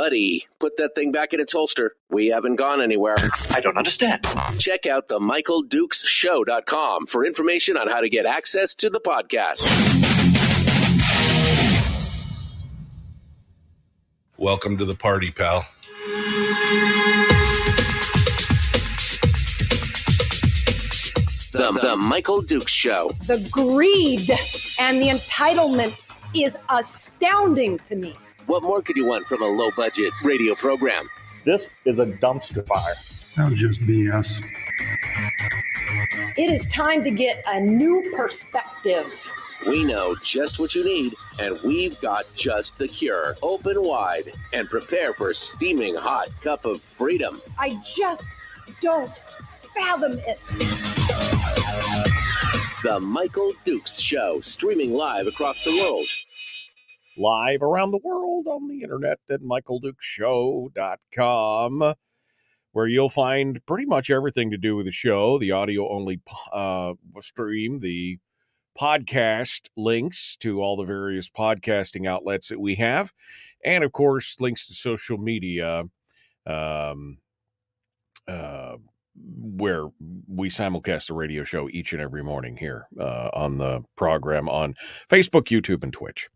buddy, put that thing back in its holster. We haven't gone anywhere. I don't understand. Check out the MichaelDukesShow.com for information on how to get access to the podcast. Welcome to the party, pal. The Michael Dukes Show. The greed and the entitlement is astounding to me. What more could you want from a low-budget radio program? This is a dumpster fire. That was just BS. It is time to get a new perspective. We know just what you need, and we've got just the cure. Open wide and prepare for a steaming hot cup of freedom. I just don't fathom it. The Michael Dukes Show, streaming live across the world. Live around the world on the internet at michaeldukeshow.com, where you'll find pretty much everything to do with the show, the audio-only stream, the podcast links to all the various podcasting outlets that we have, and, of course, links to social media, where we simulcast the radio show each and every morning here on the program on Facebook, YouTube, and Twitch.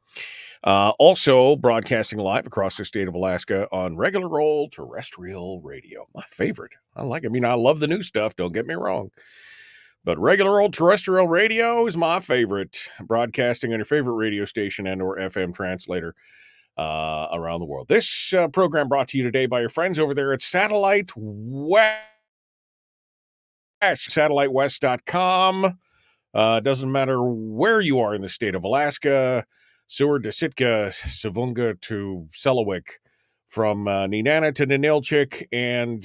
Also broadcasting live across the state of Alaska on regular old terrestrial radio. My favorite. I love the new stuff, don't get me wrong. But regular old terrestrial radio is my favorite. Broadcasting on your favorite radio station and or FM translator around the world. This program brought to you today by your friends over there at Satellite West. SatelliteWest.com. Doesn't matter where you are in the state of Alaska, Seward to Sitka, Savunga to Selawik, from Nenana to Ninilchik, and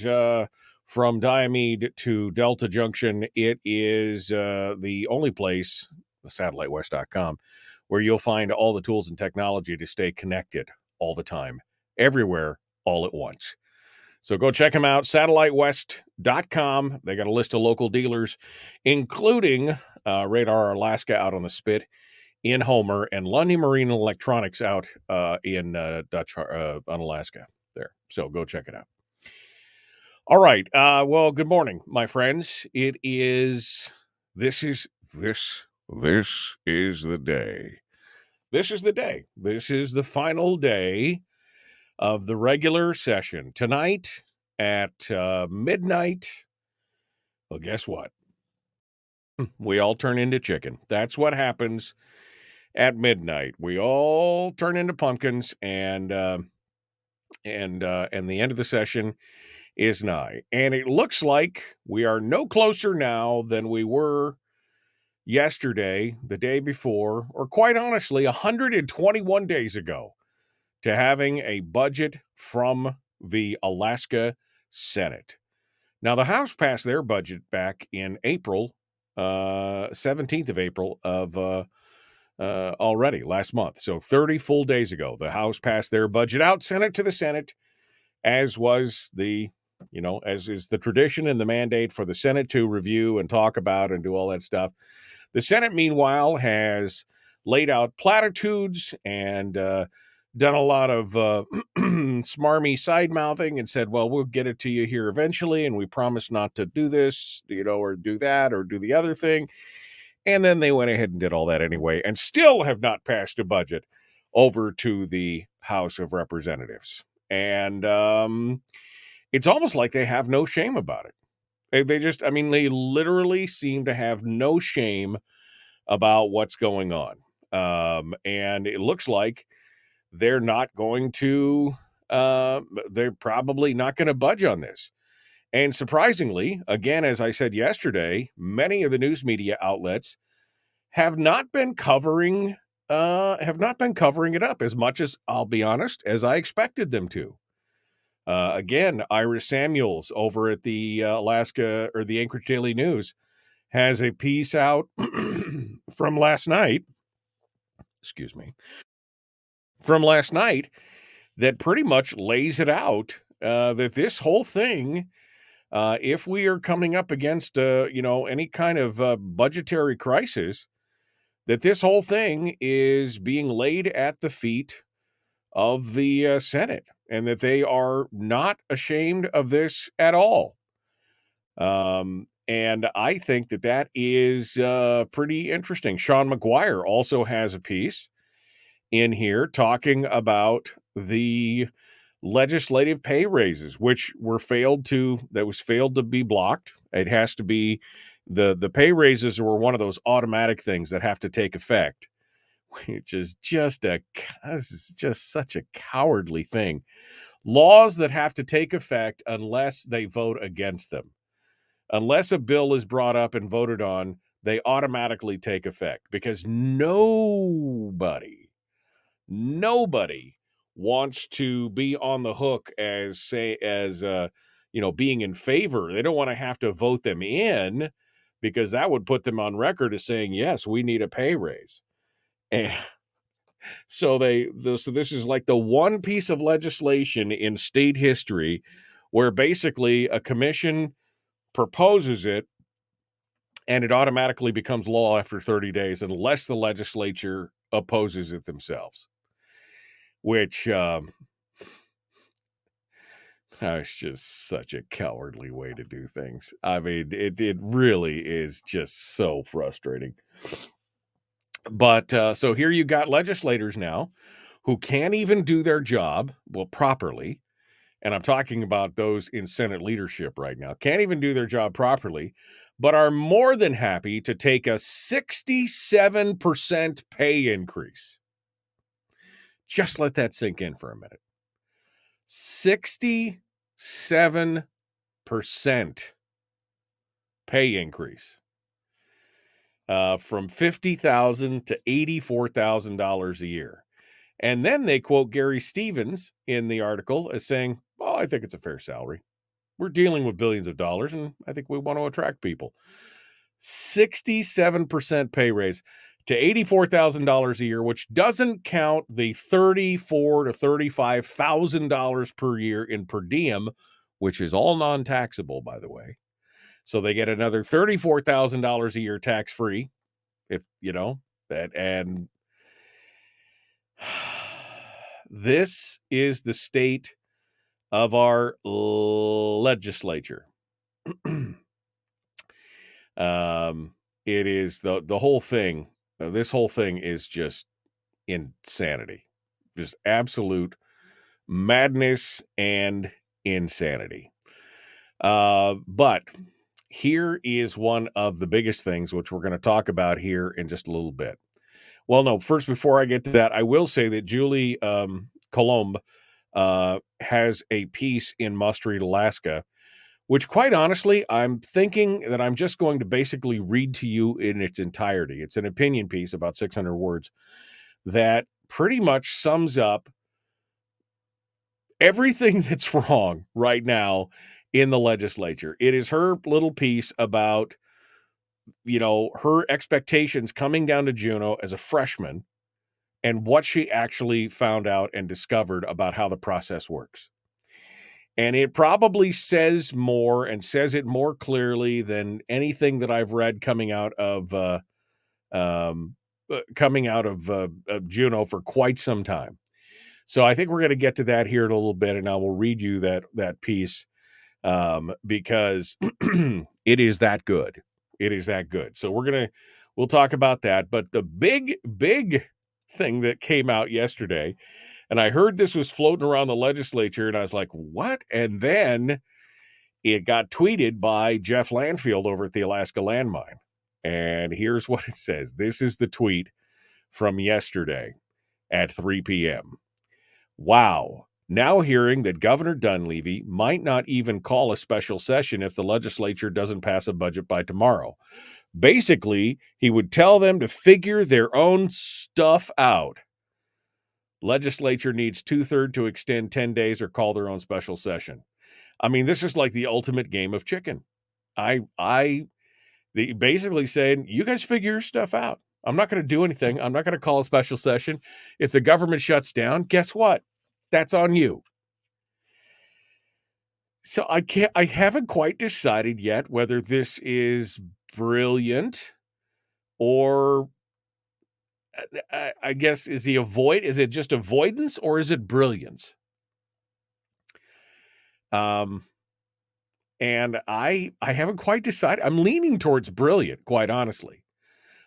from Diomede to Delta Junction. It is the only place, SatelliteWest.com, where you'll find all the tools and technology to stay connected all the time, everywhere, all at once. So go check them out, SatelliteWest.com. They got a list of local dealers, including Radar Alaska out on the Spit in Homer and Lundy Marine Electronics out in Dutch on Alaska there. So go check it out. All right. Well, good morning, my friends. This is the day. This is the day. This is the final day of the regular session. Tonight at midnight, well, guess what? We all turn into chicken. That's what happens at midnight. We all turn into pumpkins, and the end of the session is nigh. And it looks like we are no closer now than we were yesterday, the day before, or quite honestly, 121 days ago, to having a budget from the Alaska Senate. Now, the House passed their budget back in April, 17th of April of already last month. So 30 full days ago, the House passed their budget out, sent it to the Senate, as was as is the tradition and the mandate for the Senate to review and talk about and do all that stuff. The Senate, meanwhile, has laid out platitudes and done a lot of smarmy side-mouthing and said, well, we'll get it to you here eventually, and we promise not to do this, or do that, or do the other thing. And then they went ahead and did all that anyway, and still have not passed a budget over to the House of Representatives. And it's almost like they have no shame about it. They they literally seem to have no shame about what's going on. And it looks like they're not going to, they're probably not going to budge on this. And surprisingly, again, as I said yesterday, many of the news media outlets have not been covering it up as much as, I'll be honest, as I expected them to. Again, Iris Samuels over at the Alaska or the Anchorage Daily News has a piece out from last night. From last night that pretty much lays it out that this whole thing, if we are coming up against, any kind of budgetary crisis, that this whole thing is being laid at the feet of the Senate. and that they are not ashamed of this at all. And I think that that is pretty interesting. Sean McGuire also has a piece in here talking about the legislative pay raises, which was failed to be blocked. It has to be the pay raises were one of those automatic things that have to take effect, which is just such a cowardly thing. Laws that have to take effect unless they vote against them. Unless a bill is brought up and voted on, they automatically take effect because nobody wants to be on the hook as being in favor. They don't want to have to vote them in because that would put them on record as saying, yes, we need a pay raise. And so this is like the one piece of legislation in state history where basically a commission proposes it and it automatically becomes law after 30 days unless the legislature opposes it themselves, which it's just such a cowardly way to do things. I mean, it really is just so frustrating. But so here you got legislators now who can't even do their job properly. And I'm talking about those in Senate leadership right now, can't even do their job properly, but are more than happy to take a 67% pay increase. Just let that sink in for a minute. 67% pay increase from $50,000 to $84,000 a year. And then they quote Gary Stevens in the article as saying, well, I think it's a fair salary. We're dealing with billions of dollars, and I think we want to attract people. 67% pay raise to $84,000 a year, which doesn't count the $34,000 to $35,000 per year in per diem, which is all non-taxable, by the way. So they get another $34,000 a year tax-free, if you know that. And this is the state of our legislature. It is the whole thing. This whole thing is just insanity, just absolute madness and insanity. But here is one of the biggest things, which we're going to talk about here in just a little bit. Well, no, first, before I get to that, I will say that Julie Colomb has a piece in Must Read Alaska, which quite honestly, I'm thinking that I'm just going to basically read to you in its entirety. It's an opinion piece, about 600 words, that pretty much sums up everything that's wrong right now in the legislature. It is her little piece about, her expectations coming down to Juneau as a freshman and what she actually found out and discovered about how the process works. And it probably says more and says it more clearly than anything that I've read coming out of Juneau for quite some time. So I think we're going to get to that here in a little bit, and I will read you that piece because it is that good. It is that good. So we'll talk about that. But the big thing that came out yesterday, and I heard this was floating around the legislature, and I was like, what? And then it got tweeted by Jeff Landfield over at the Alaska Landmine. And here's what it says. This is the tweet from yesterday at 3 p.m. Wow. Now hearing that Governor Dunleavy might not even call a special session if the legislature doesn't pass a budget by tomorrow. Basically, he would tell them to figure their own stuff out. Legislature needs 2/3 to extend 10 days or call their own special session. I mean, this is like the ultimate game of chicken. They basically saying, you guys figure your stuff out. I'm not going to do anything. I'm not going to call a special session. If the government shuts down, guess what? That's on you. So I haven't quite decided yet whether this is brilliant or I guess is it just avoidance or is it brilliance? And I haven't quite decided. I'm leaning towards brilliant, quite honestly.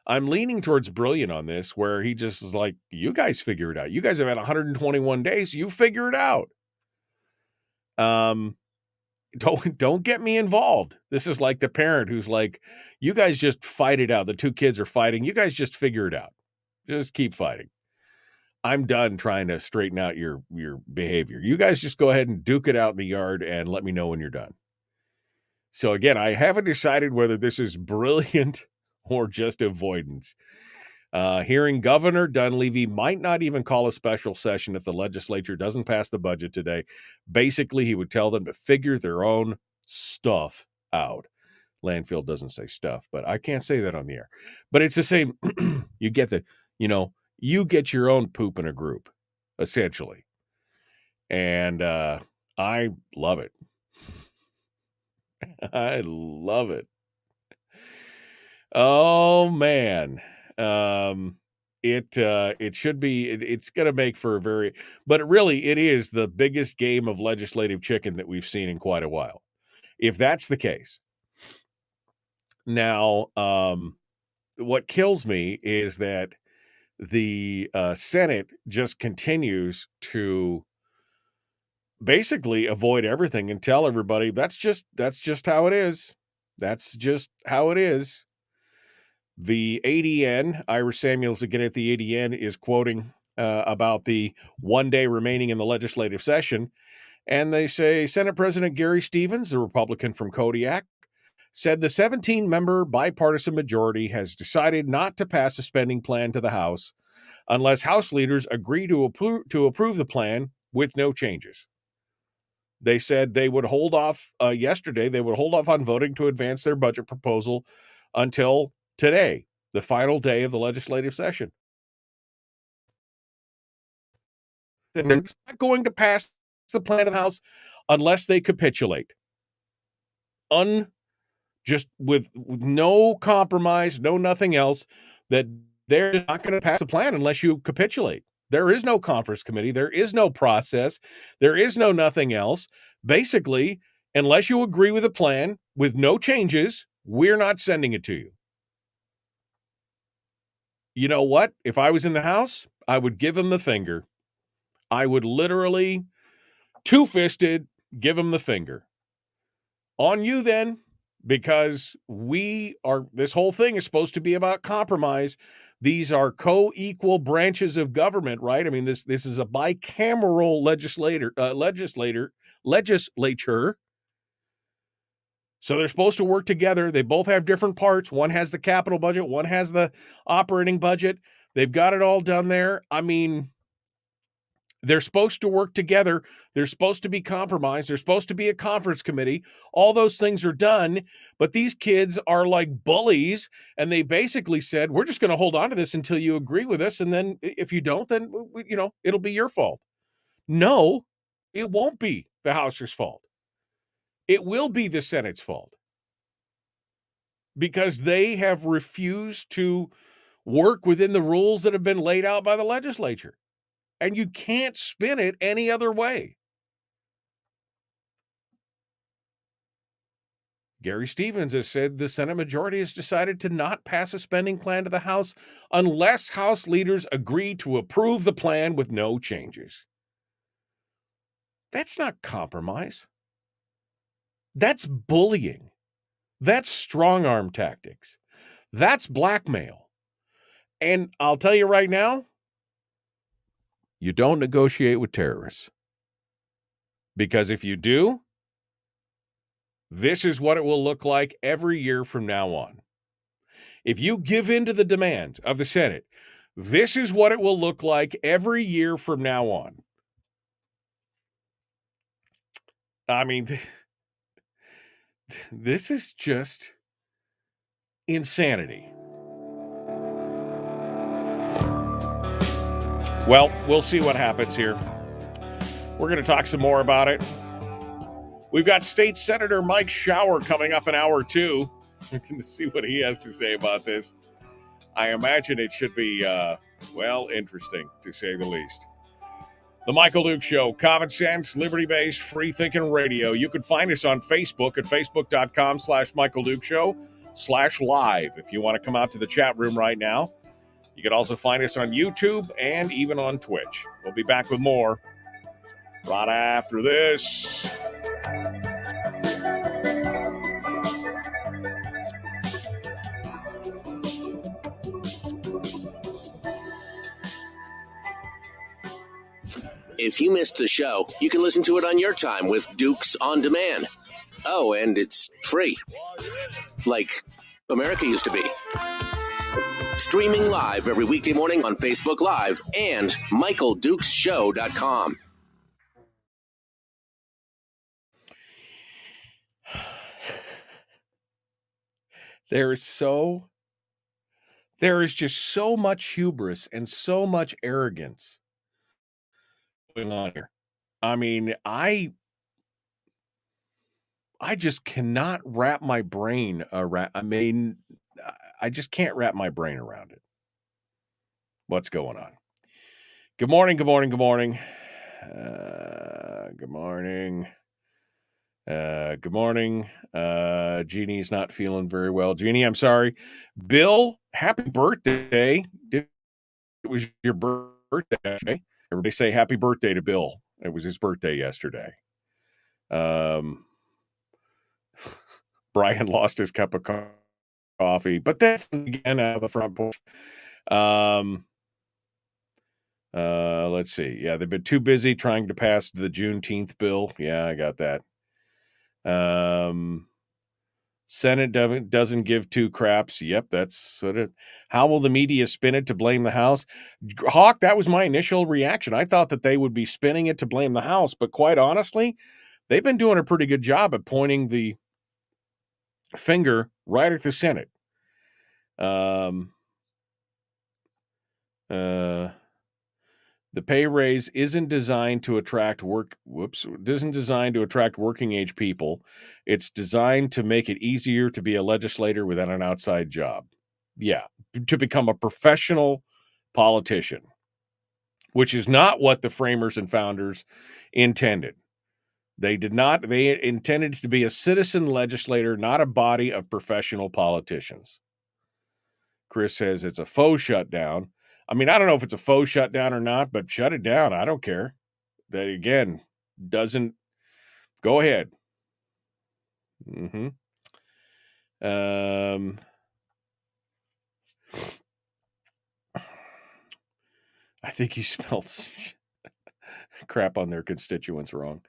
I'm leaning towards brilliant on this, where he just is like, you guys figure it out. You guys have had 121 days. You figure it out. Don't get me involved. This is like the parent who's like, you guys just fight it out. The two kids are fighting. You guys just figure it out. Just keep fighting. I'm done trying to straighten out your behavior. You guys just go ahead and duke it out in the yard and let me know when you're done. So again, I haven't decided whether this is brilliant or just avoidance. Hearing Governor Dunleavy might not even call a special session if the legislature doesn't pass the budget today. Basically, he would tell them to figure their own stuff out. Landfill doesn't say stuff, but I can't say that on the air. But it's the same. You get the, you get your own poop in a group, essentially. And I love it. I love it. Oh, man. It should be, it's going to make for a very, but it is the biggest game of legislative chicken that we've seen in quite a while. If that's the case. Now, what kills me is that the Senate just continues to basically avoid everything and tell everybody that's just how it is. That's just how it is. The ADN, Ira Samuels again at the ADN, is quoting about the 1 day remaining in the legislative session. And they say Senate President Gary Stevens, the Republican from Kodiak, said the 17-member bipartisan majority has decided not to pass a spending plan to the House unless House leaders agree to approve the plan with no changes. They said they would hold off yesterday. They would hold off on voting to advance their budget proposal until today, the final day of the legislative session. They're not going to pass the plan of the House unless they capitulate. Just with no compromise, no nothing else, that they're not going to pass the plan unless you capitulate. There is no conference committee. There is no process. There is no nothing else. Basically, unless you agree with a plan with no changes, we're not sending it to you. You know what? If I was in the House, I would give him the finger. I would literally two-fisted give him the finger. On you then, because this whole thing is supposed to be about compromise. These are co-equal branches of government, right? I mean, this is a bicameral legislature. So they're supposed to work together. They both have different parts. One has the capital budget. One has the operating budget. They've got it all done there. I mean, they're supposed to work together. They're supposed to be compromised. There's supposed to be a conference committee. All those things are done, but these kids are like bullies, and they basically said, we're just going to hold on to this until you agree with us, and then if you don't, then, it'll be your fault. No, it won't be the House's fault. It will be the Senate's fault because they have refused to work within the rules that have been laid out by the legislature. And you can't spin it any other way. Gary Stevens has said the Senate majority has decided to not pass a spending plan to the House unless House leaders agree to approve the plan with no changes. That's not compromise. That's bullying. That's strong-arm tactics. That's blackmail. And I'll tell you right now, you don't negotiate with terrorists. Because if you do, this is what it will look like every year from now on. If you give in to the demands of the Senate, this is what it will look like every year from now on. I mean, this is just insanity. Well, we'll see what happens here. We're going to talk some more about it. We've got State Senator Mike Shower coming up in hour 2. We can see what he has to say about this. I imagine it should be, interesting, to say the least. The Michael Duke Show, common sense, liberty-based, free-thinking radio. You can find us on Facebook at facebook.com/Michael Duke Show/live. If you want to come out to the chat room right now, you can also find us on YouTube and even on Twitch. We'll be back with more right after this. If you missed the show, you can listen to it on your time with Dukes On Demand. Oh, and it's free. Like America used to be. Streaming live every weekday morning on Facebook Live and MichaelDukesShow.com. There is just so much hubris and so much arrogance going on here. I mean, I just cannot wrap my brain around. I just can't wrap my brain around it. What's going on? Good morning. Good morning. Good morning. Good morning. Good morning. Jeannie's not feeling very well. Jeannie, I'm sorry. Bill, happy birthday. It was your birthday. Everybody say happy birthday to Bill. It was his birthday yesterday. Brian lost his cup of coffee, but then again out of the front porch. Let's see. Yeah, they've been too busy trying to pass the Juneteenth bill. Yeah, I got that. Senate doesn't give two craps. Yep, that's sort of how will the media spin it to blame the House? Hawk, that was my initial reaction. I thought that they would be spinning it to blame the House, but quite honestly, they've been doing a pretty good job at pointing the finger right at the Senate. The pay raise isn't designed to attract working age people. It's designed to make it easier to be a legislator without an outside job. Yeah, to become a professional politician, which is not what the framers and founders intended. They did not. They intended to be a citizen legislator, not a body of professional politicians. Chris says it's a faux shutdown. I mean, I don't know if it's a faux shutdown or not, but shut it down. I don't care. That, again, doesn't... Go ahead. I think you spelled crap on their constituents wrong.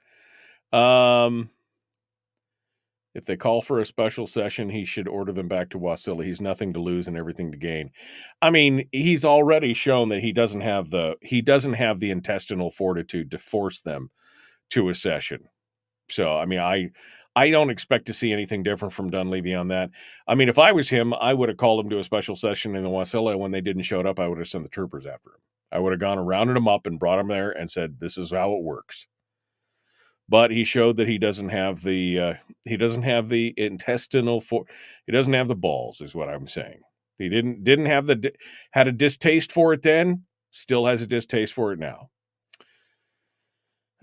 If they call for a special session, he should order them back to Wasilla. He's nothing to lose and everything to gain. I mean, he's already shown that he doesn't have the intestinal fortitude to force them to a session. So, I mean, I don't expect to see anything different from Dunleavy on that. I mean, if I was him, I would have called him to a special session in the Wasilla. When they didn't show up, I would have sent the troopers after him. I would have gone and rounded him up and brought him there and said, this is how it works. But he showed that he doesn't have the intestinal he doesn't have the balls, is what I'm saying. He didn't have had a distaste for it then, still has a distaste for it now.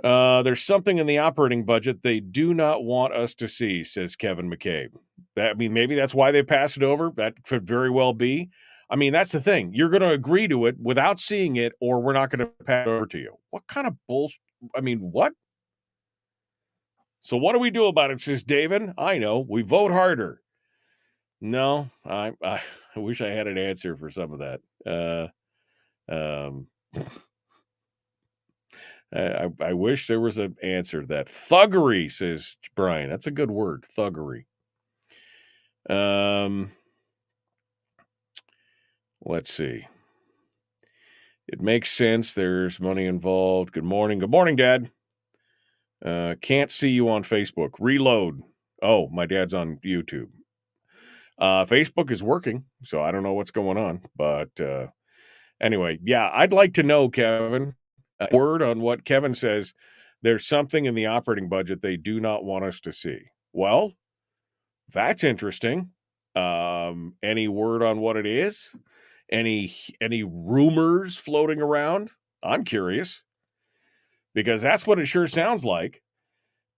There's something in the operating budget they do not want us to see, says Kevin McCabe. Maybe that's why they passed it over. That could very well be. I mean, that's the thing. You're going to agree to it without seeing it, or we're not going to pass it over to you. What kind of bullshit? I mean, what? So what do we do about it, says David? I know. We vote harder. No, I wish I had an answer for some of that. I wish there was an answer to that. Thuggery, says Brian. That's a good word, thuggery. Let's see. It makes sense. There's money involved. Good morning. Good morning, Dad. Can't see you on Facebook. Reload. Oh, my dad's on YouTube. Facebook is working, so I don't know what's going on. But anyway, yeah, I'd like to know, Kevin, a word on what Kevin says. There's something in the operating budget they do not want us to see. Well, that's interesting. Any word on what it is? Any rumors floating around? I'm curious. because that's what it sure sounds like.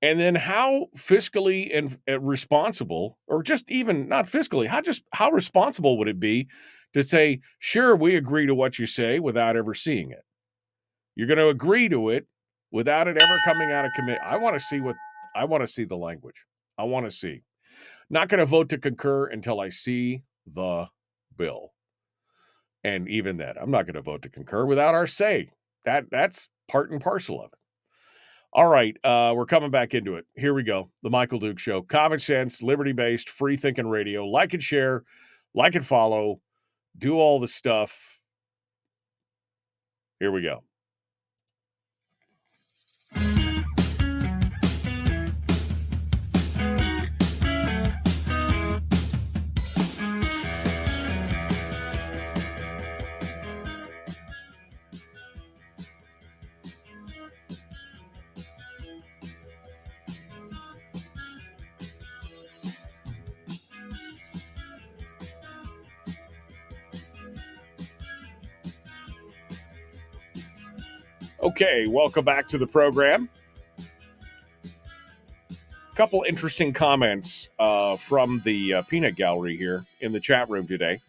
And then how fiscally and responsible, or just even not fiscally, how responsible would it be to say, sure, we agree to what you say without ever seeing it? You're going to agree to it without it ever coming out of committee. I want to see the language. I want to see. Not going to vote to concur until I see the bill. And even then, I'm not going to vote to concur without our say. That's part and parcel of it. All right, we're coming back into it. Here we go. The Michael Duke Show. Common sense, liberty-based, free-thinking radio. Like and share, like and follow, do all the stuff. Here we go. Okay, welcome back to the program. Couple interesting comments from the peanut gallery here in the chat room today.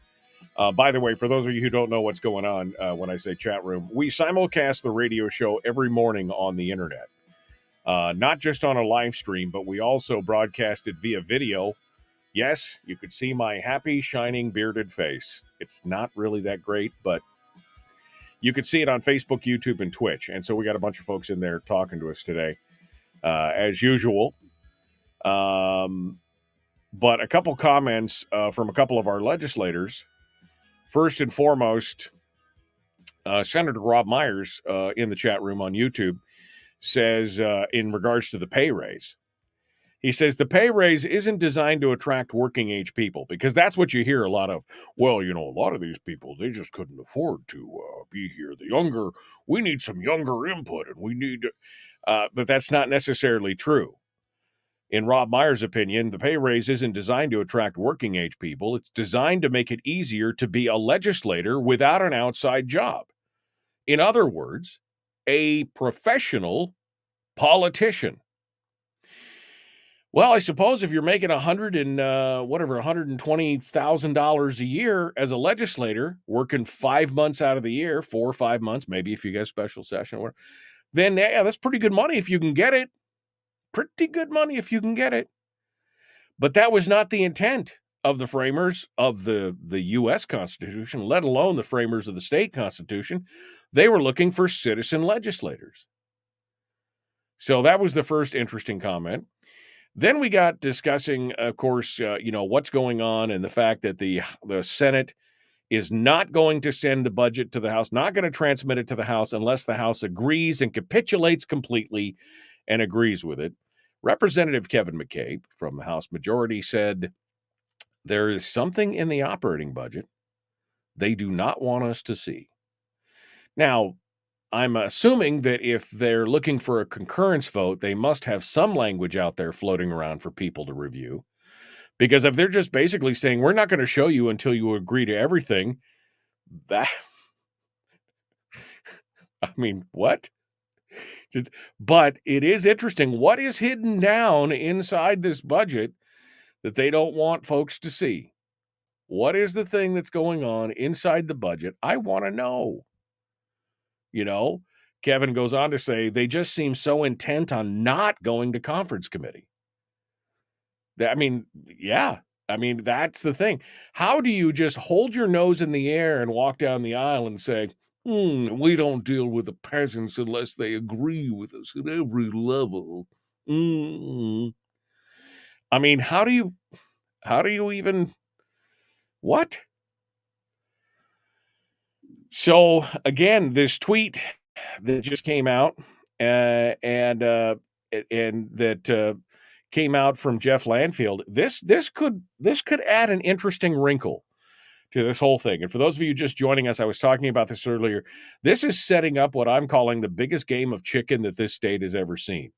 By the way, for those of you who don't know what's going on when I say chat room, we simulcast the radio show every morning on the internet. Not just on a live stream, but we also broadcast it via video. Yes, you could see my happy, shining, bearded face. It's not really that great, but you could see it on Facebook, YouTube, and Twitch. And so we got a bunch of folks in there talking to us today, as usual. But a couple comments from a couple of our legislators. First and foremost, Senator Rob Myers in the chat room on YouTube says, in regards to the pay raise, he says the pay raise isn't designed to attract working age people, because that's what you hear a lot of. Well, you know, a lot of these people, they just couldn't afford to be here. We need some younger input, and we need, but that's not necessarily true. In Rob Myers' opinion, the pay raise isn't designed to attract working age people. It's designed to make it easier to be a legislator without an outside job. In other words, a professional politician. Well, I suppose if you're making $120,000 a year as a legislator, working 5 months out of the year, 4 or 5 months, maybe if you get a special session, then yeah, that's pretty good money if you can get it. Pretty good money if you can get it. But that was not the intent of the framers of the U.S. Constitution, let alone the framers of the state Constitution. They were looking for citizen legislators. So that was the first interesting comment. Then we got discussing, of course, what's going on, and the fact that the Senate is not going to send the budget to the House, not going to transmit it to the House unless the House agrees and capitulates completely and agrees with it. Representative Kevin McCabe from the House Majority said there is something in the operating budget they do not want us to see. Now, I'm assuming that if they're looking for a concurrence vote, they must have some language out there floating around for people to review. Because if they're just basically saying, we're not going to show you until you agree to everything, that, I mean, what? But it is interesting. What is hidden down inside this budget that they don't want folks to see? What is the thing that's going on inside the budget? I want to know. You know, Kevin goes on to say they just seem so intent on not going to conference committee. I mean, yeah. I mean, that's the thing. How do you just hold your nose in the air and walk down the aisle and say, we don't deal with the peasants unless they agree with us at every level? I mean, how do you even, what? So again, this tweet that just came out, and that came out from Jeff Landfield. This could add an interesting wrinkle to this whole thing. And for those of you just joining us, I was talking about this earlier. This is setting up what I'm calling the biggest game of chicken that this state has ever seen.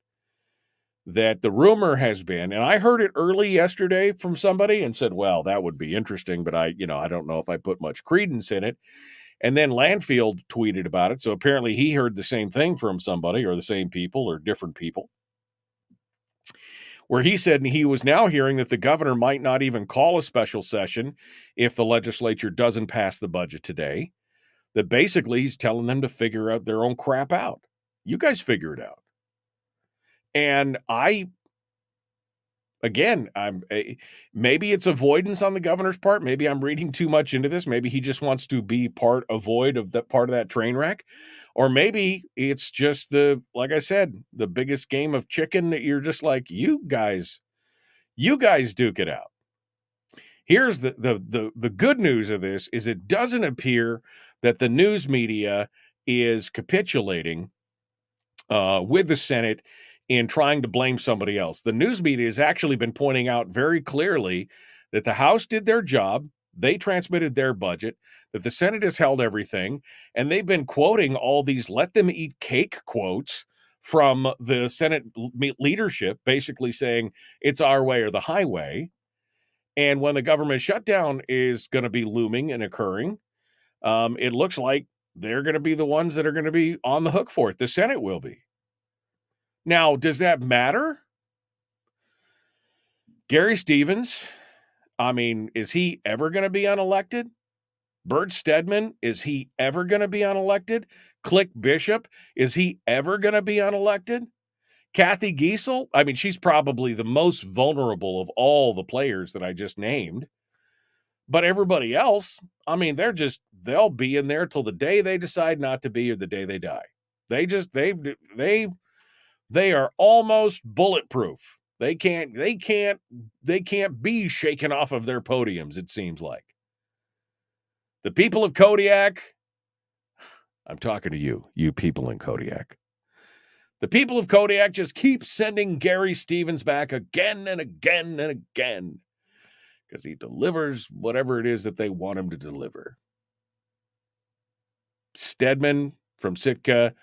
That the rumor has been, and I heard it early yesterday from somebody and said, well, that would be interesting, but I don't know if I put much credence in it. And then Landfield tweeted about it. So apparently he heard the same thing from somebody, or the same people or different people, where he said he was now hearing that the governor might not even call a special session if the legislature doesn't pass the budget today. That basically he's telling them to figure out their own crap out. You guys figure it out. And maybe it's avoidance on the governor's part. Maybe I'm reading too much into this. Maybe he just wants to be part of that train wreck. Or maybe it's just like I said, the biggest game of chicken that you're just like, you guys duke it out. Here's the good news of this is it doesn't appear that the news media is capitulating with the Senate in trying to blame somebody else. The news media has actually been pointing out very clearly that the House did their job. They transmitted their budget, that the Senate has held everything, and they've been quoting all these let them eat cake quotes from the Senate leadership, basically saying it's our way or the highway. And when the government shutdown is going to be looming and occurring, it looks like they're going to be the ones that are going to be on the hook for it. The Senate will be. Now, does that matter? Gary Stevens, is he ever going to be unelected? Bert Stedman, is he ever going to be unelected? Click Bishop, is he ever going to be unelected? Kathy Giesel, she's probably the most vulnerable of all the players that I just named. But everybody else, they'll be in there till the day they decide not to be or the day they die. They are almost bulletproof. They can't be shaken off of their podiums, it seems like. The people of Kodiak, I'm talking to you people in Kodiak. The people of Kodiak just keep sending Gary Stevens back again and again and again because he delivers whatever it is that they want him to deliver. Stedman from Sitka,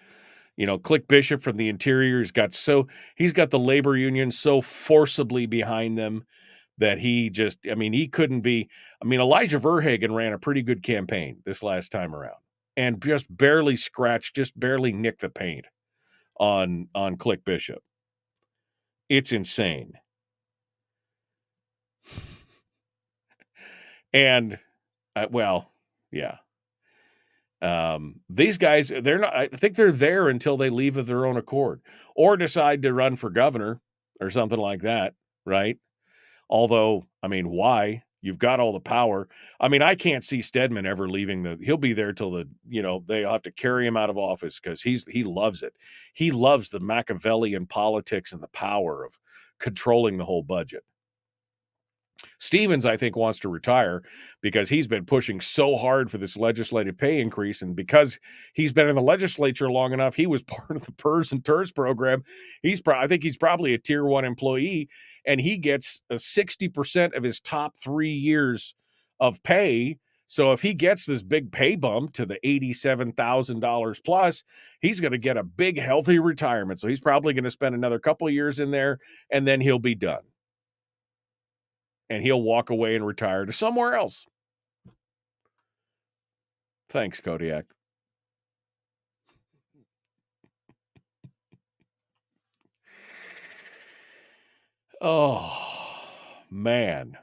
Click Bishop from the Interior, he's got the labor union so forcibly behind them that he couldn't be. Elijah Verhagen ran a pretty good campaign this last time around and just barely nicked the paint on Click Bishop. It's insane. And yeah. These guys, I think they're there until they leave of their own accord or decide to run for governor or something like that, right? Although, why? You've got all the power. I can't see Stedman ever leaving he'll be there till they'll have to carry him out of office because he loves it. He loves the Machiavellian politics and the power of controlling the whole budget. Stevens, I think, wants to retire because he's been pushing so hard for this legislative pay increase. And because he's been in the legislature long enough, he was part of the PERS and TERS program. I think he's probably a tier 1 employee, and he gets 60% of his top 3 years of pay. So if he gets this big pay bump to the $87,000 plus, he's going to get a big, healthy retirement. So he's probably going to spend another couple of years in there, and then he'll be done. And he'll walk away and retire to somewhere else. Thanks, Kodiak. Oh, man.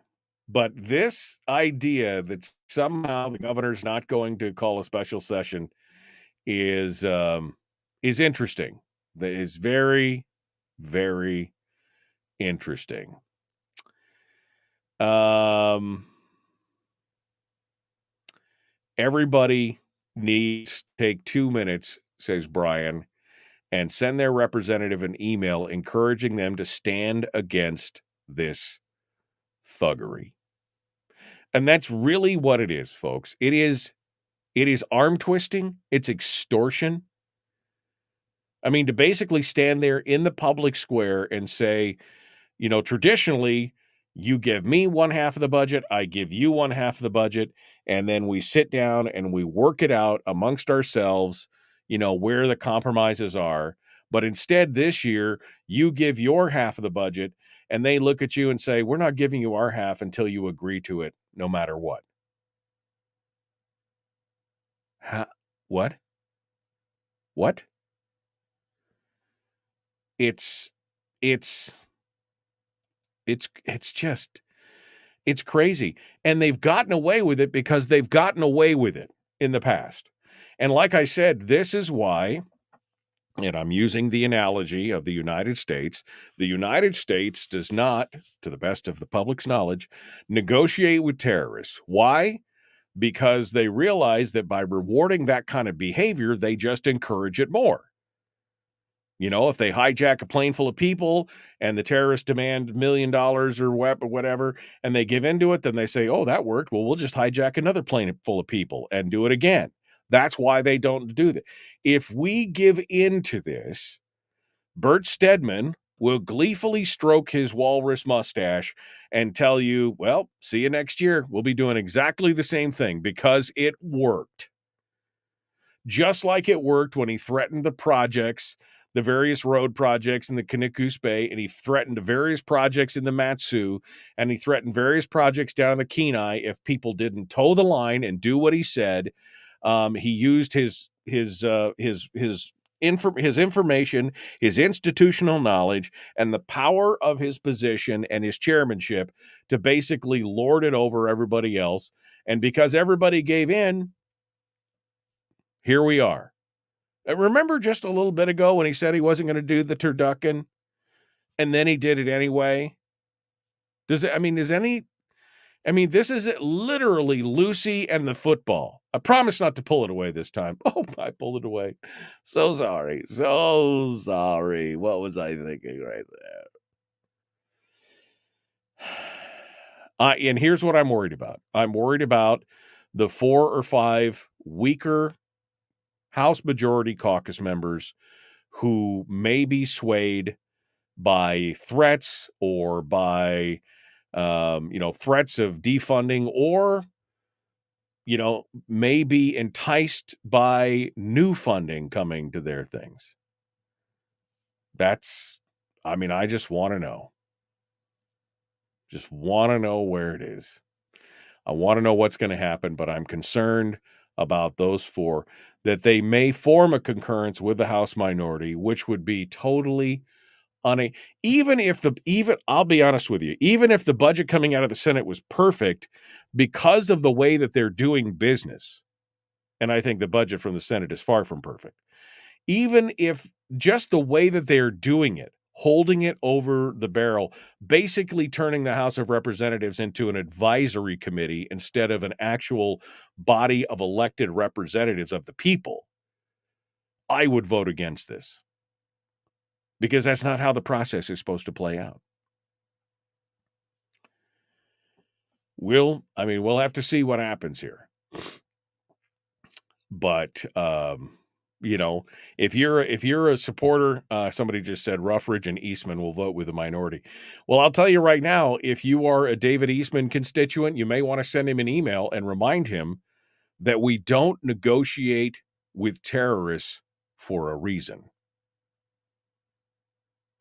But this idea that somehow the governor's not going to call a special session is interesting. That is very, very interesting. Everybody needs to take 2 minutes, says Brian, and send their representative an email encouraging them to stand against this thuggery. And that's really what it is, folks. It is arm twisting. It's extortion. To basically stand there in the public square and say, traditionally, you give me one half of the budget, I give you one half of the budget, and then we sit down and we work it out amongst ourselves, where the compromises are. But instead, this year, you give your half of the budget, and they look at you and say, we're not giving you our half until you agree to it, no matter what. What? What? It's it's just it's crazy. And they've gotten away with it because they've gotten away with it in the past. And like I said, this is why, and I'm using the analogy of the United States does not, to the best of the public's knowledge, negotiate with terrorists. Why? Because they realize that by rewarding that kind of behavior, they just encourage it more. You know, if they hijack a plane full of people and the terrorists demand $1 million or whatever, and they give into it, then they say, oh, that worked. Well, we'll just hijack another plane full of people and do it again. That's why they don't do that. If we give in to this, Bert Stedman will gleefully stroke his walrus mustache and tell you, well, see you next year. We'll be doing exactly the same thing because it worked. Just like it worked when he threatened the projects, the various road projects in the Kanikus Bay, and he threatened various projects in the Matsu, and he threatened various projects down in the Kenai if people didn't toe the line and do what he said. He used his information, his institutional knowledge, and the power of his position and his chairmanship to basically lord it over everybody else. And because everybody gave in, here we are. Remember just a little bit ago when he said he wasn't going to do the turducken, and then he did it anyway? This is literally Lucy and the football. I promise not to pull it away this time. Oh, I pulled it away. So sorry. So sorry. What was I thinking right there? And here's what I'm worried about. I'm worried about the 4 or 5 weaker House Majority Caucus members who may be swayed by threats or by, threats of defunding, or, may be enticed by new funding coming to their things. I just want to know. Just want to know where it is. I want to know what's going to happen, but I'm concerned about those 4, that they may form a concurrence with the House minority, which would be totally I'll be honest with you, even if the budget coming out of the Senate was perfect, because of the way that they're doing business, and I think the budget from the Senate is far from perfect, even if just the way that they're doing it, holding it over the barrel, basically turning the House of Representatives into an advisory committee instead of an actual body of elected representatives of the people, I would vote against this. Because that's not how the process is supposed to play out. We'll have to see what happens here. But if you're a supporter, somebody just said Ruffridge and Eastman will vote with the minority. Well, I'll tell you right now, if you are a David Eastman constituent, you may want to send him an email and remind him that we don't negotiate with terrorists for a reason.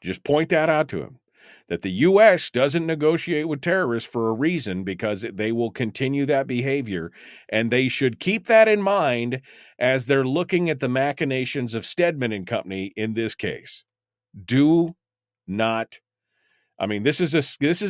Just point that out to him, that the U.S. doesn't negotiate with terrorists for a reason, because they will continue that behavior, and they should keep that in mind as they're looking at the machinations of Stedman and company in this case. Do not. This is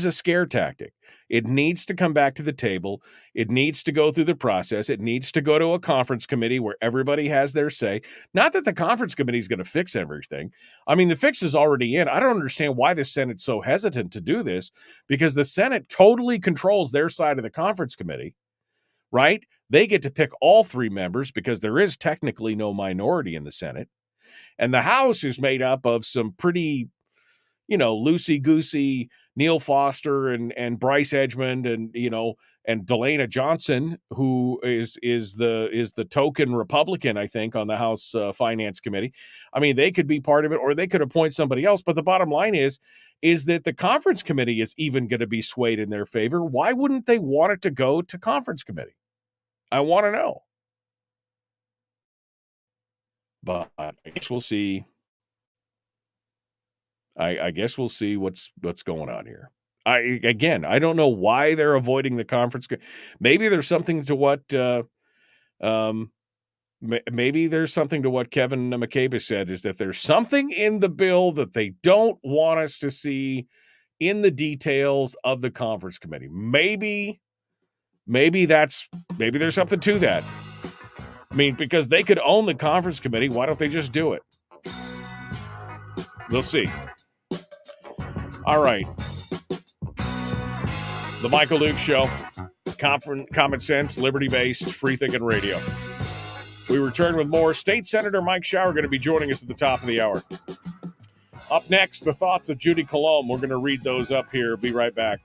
a scare tactic. It needs to come back to the table. It needs to go through the process. It needs to go to a conference committee where everybody has their say. Not that the conference committee is going to fix everything. The fix is already in. I don't understand why the Senate's so hesitant to do this, because the Senate totally controls their side of the conference committee, right? They get to pick all 3 members because there is technically no minority in the Senate. And the House is made up of some pretty, loosey-goosey Neil Foster and Bryce Edgmond and Delana Johnson, who is the token Republican, I think, on the House Finance Committee. They could be part of it, or they could appoint somebody else. But the bottom line is that the conference committee is even going to be swayed in their favor. Why wouldn't they want it to go to conference committee? I want to know. But I guess we'll see. I guess we'll see what's going on here. I don't know why they're avoiding the conference. Maybe there's something to what maybe there's something to what Kevin McCabe said, is that there's something in the bill that they don't want us to see in the details of the conference committee. Maybe there's something to that. I mean, because they could own the conference committee. Why don't they just do it? We'll see. All right. The Michael Duke Show. Common sense, liberty-based, free-thinking radio. We return with more. State Senator Mike Shower going to be joining us at the top of the hour. Up next, the thoughts of Judy Colomb. We're going to read those up here. Be right back.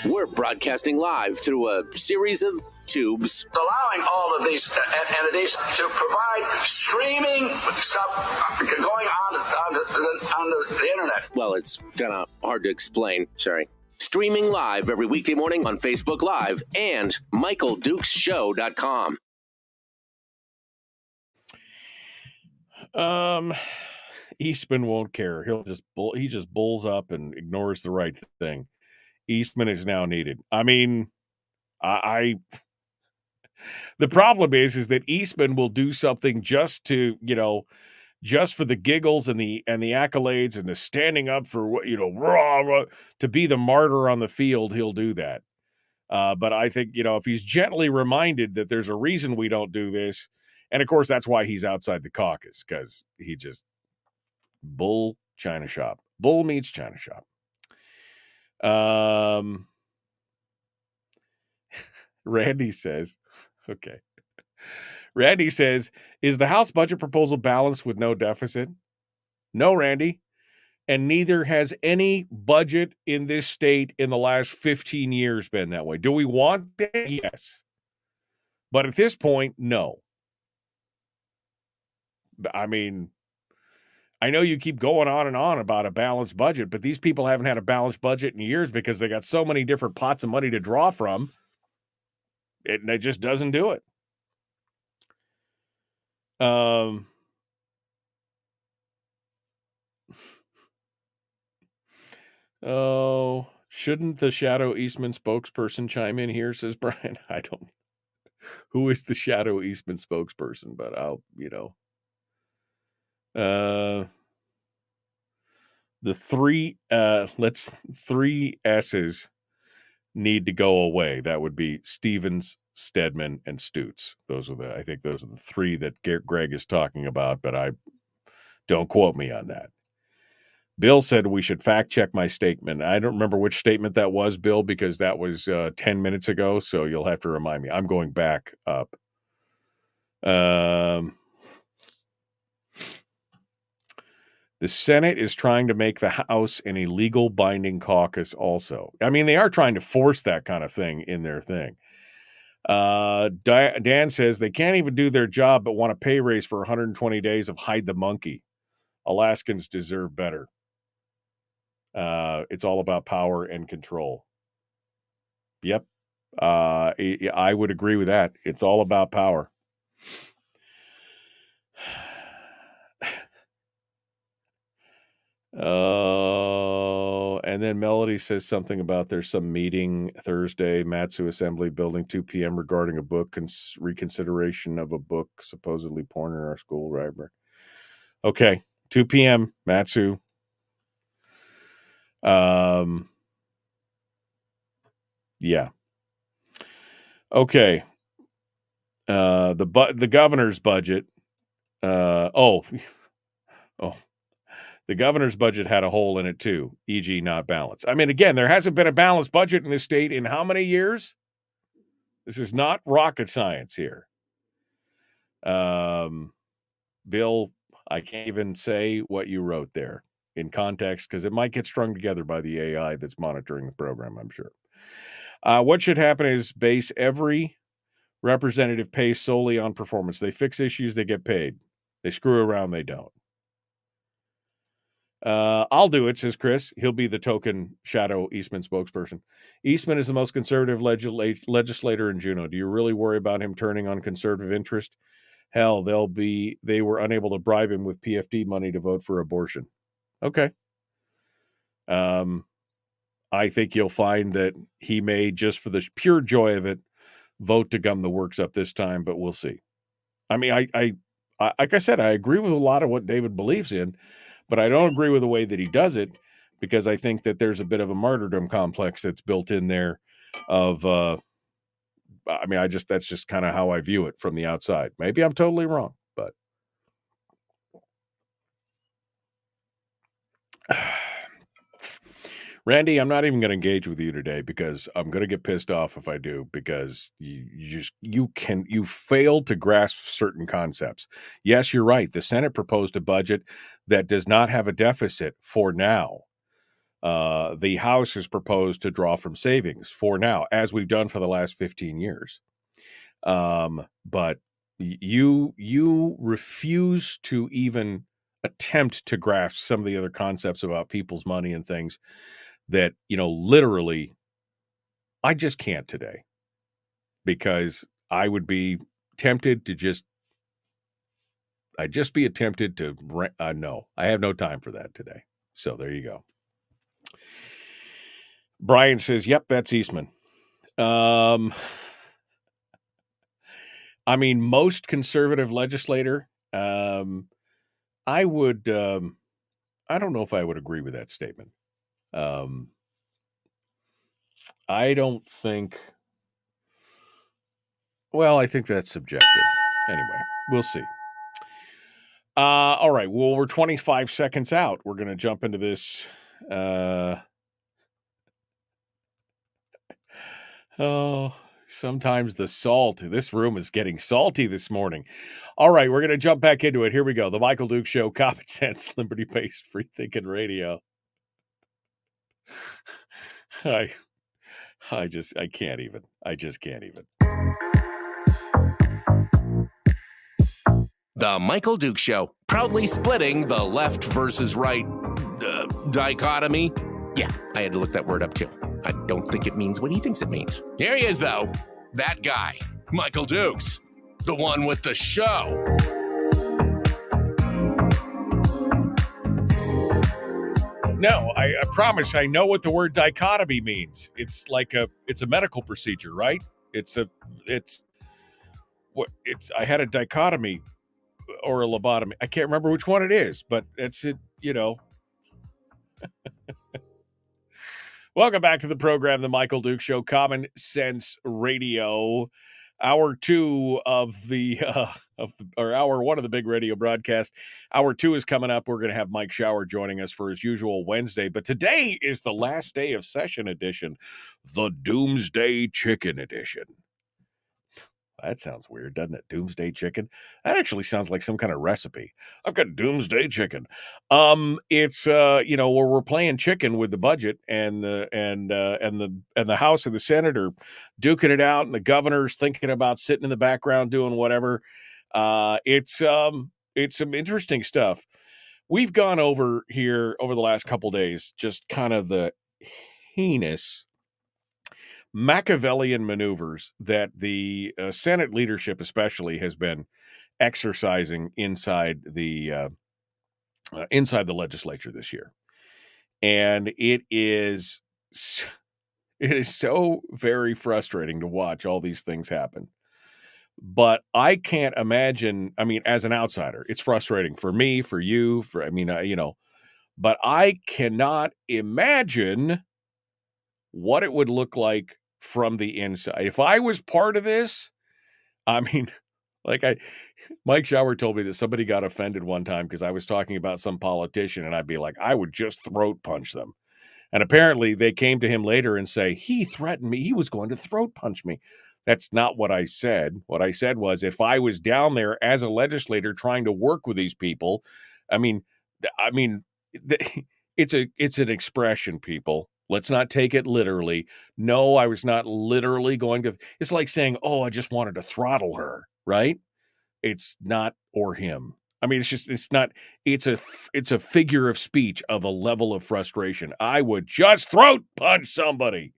We're broadcasting live through a series of tubes. Allowing all of these entities to provide streaming stuff going on the internet. Well, it's kind of hard to explain. Sorry. Streaming live every weekday morning on Facebook Live and MichaelDukesShow.com. Eastman won't care. He just bulls up and ignores the right thing. Eastman is now needed. I mean, the problem is that Eastman will do something just to, just for the giggles and the accolades and the standing up for what, to be the martyr on the field. He'll do that. But I think, if he's gently reminded that there's a reason we don't do this, and of course that's why he's outside the caucus, because he just bull China shop. Bull meets China shop. Randy says, okay. Randy says, is the House budget proposal balanced with no deficit? No, Randy. And neither has any budget in this state in the last 15 years been that way. Do we want that? Yes. But at this point, no. I mean, I know you keep going on and on about a balanced budget, but these people haven't had a balanced budget in years because they got so many different pots of money to draw from. It just doesn't do it. Oh, shouldn't the Shadow Eastman spokesperson chime in here, says Brian? I don't. Who is the Shadow Eastman spokesperson? But I'll, the three S's need to go away. That would be Stevens, Stedman, and Stutz. I think those are the three that Greg is talking about, but don't quote me on that. Bill said we should fact check my statement. I don't remember which statement that was, Bill, because that was 10 minutes ago. So you'll have to remind me. I'm going back up. The Senate is trying to make the House an illegal binding caucus also. I mean, they are trying to force that kind of thing in their thing. Dan says they can't even do their job but want a pay raise for 120 days of hide the monkey. Alaskans deserve better. It's all about power and control. Yep. I would agree with that. It's all about power. Oh, and then Melody says something about there's some meeting Thursday, Matsu Assembly Building, 2 p.m. regarding a book reconsideration of a book supposedly porn in our school library. Okay, 2 p.m. Matsu. Yeah. Okay. The governor's budget. The governor's budget had a hole in it too, e.g. not balanced. I mean, again, there hasn't been a balanced budget in this state in how many years? This is not rocket science here. Bill, I can't even say what you wrote there in context because it might get strung together by the AI that's monitoring the program, I'm sure. What should happen is base every representative pays solely on performance. They fix issues, they get paid. They screw around, they don't. I'll do it, says Chris. He'll be the token Shadow Eastman spokesperson. Eastman is the most conservative legislator in Juneau. Do you really worry about him turning on conservative interest? Hell, they were unable to bribe him with PFD money to vote for abortion. Okay. I think you'll find that he may, just for the pure joy of it, vote to gum the works up this time, but we'll see. I mean, I like I said, I agree with a lot of what David believes in, but I don't agree with the way that he does it, because I think that there's a bit of a martyrdom complex that's built in there of, I mean, that's just kind of how I view it from the outside. Maybe I'm totally wrong, but Randy, I'm not even going to engage with you today because I'm going to get pissed off if I do, because you fail to grasp certain concepts. Yes, you're right. The Senate proposed a budget that does not have a deficit for now. The House has proposed to draw from savings for now, as we've done for the last 15 years. But you refuse to even attempt to grasp some of the other concepts about people's money and things that, literally, I just can't today, because I would be tempted to no, I have no time for that today. So there you go. Brian says, yep, that's Eastman. I mean, most conservative legislator, I would, I don't know if I would agree with that statement. I don't think, well, I think that's subjective. Anyway, we'll see. All right. Well, we're 25 seconds out. We're going to jump into this. Sometimes the salt. This room is getting salty this morning. All right. We're going to jump back into it. Here we go. The Michael Duke Show, Common Sense, Liberty-Based, Free-Thinking Radio. I can't even. I just can't even. The Michael Duke Show, proudly splitting the left versus right dichotomy. Yeah, I had to look that word up too. I don't think it means what he thinks it means. Here he is, though. That guy, Michael Dukes, the one with the show. No, I promise I know what the word dichotomy means. It's a medical procedure, right? I had a dichotomy or a lobotomy. I can't remember which one it is, but it's it. Welcome back to the program, The Michael Duke Show, Common Sense Radio. Hour 2 of the hour 1 of the big radio broadcast. Hour 2 is coming up. We're going to have Mike Shower joining us for his usual Wednesday, but today is the last day of session edition, the Doomsday Chicken edition. That sounds weird, doesn't it? Doomsday Chicken. That actually sounds like some kind of recipe. I've got Doomsday Chicken. It's where we're playing chicken with the budget, and the House and the Senate are duking it out, and the governor's thinking about sitting in the background doing whatever. It's some interesting stuff. We've gone over here over the last couple days, just kind of the heinous Machiavellian maneuvers that the Senate leadership especially has been exercising inside the legislature this year. And it is so very frustrating to watch all these things happen. But I can't imagine, I mean, as an outsider, it's frustrating for me, for you, but I cannot imagine what it would look like from the inside. If I was part of this, I mean, Mike Shower told me that somebody got offended one time because I was talking about some politician, and I'd be like, I would just throat punch them. And apparently they came to him later and say, he threatened me. He was going to throat punch me. That's not what I said. What I said was, if I was down there as a legislator trying to work with these people, it's an expression, people. Let's not take it literally. No, I was not literally going to. It's like saying, oh, I just wanted to throttle her, right? It's not, or him. I mean, it's not, it's a figure of speech of a level of frustration. I would just throat punch somebody.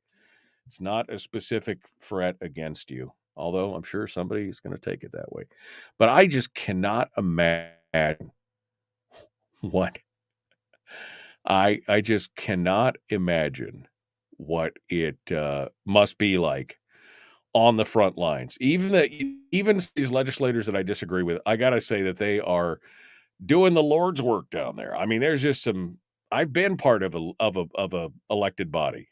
It's not a specific threat against you. although I'm sure somebody is going to take it that way. But I just cannot imagine what I just cannot imagine what it must be like on the front lines. Even these legislators that I disagree with, I got to say that they are doing the Lord's work down there. I mean, there's just some. I've been part of a elected body.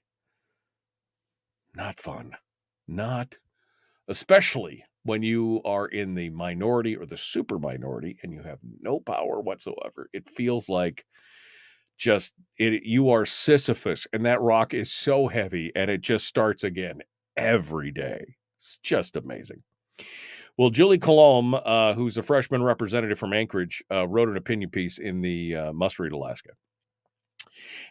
Not fun. Not, especially when you are in the minority or the super minority and you have no power whatsoever. It feels like you are Sisyphus, and that rock is so heavy, and it just starts again every day. It's just amazing. Well, Julie Colomb, who's a freshman representative from Anchorage, wrote an opinion piece in the Must Read Alaska.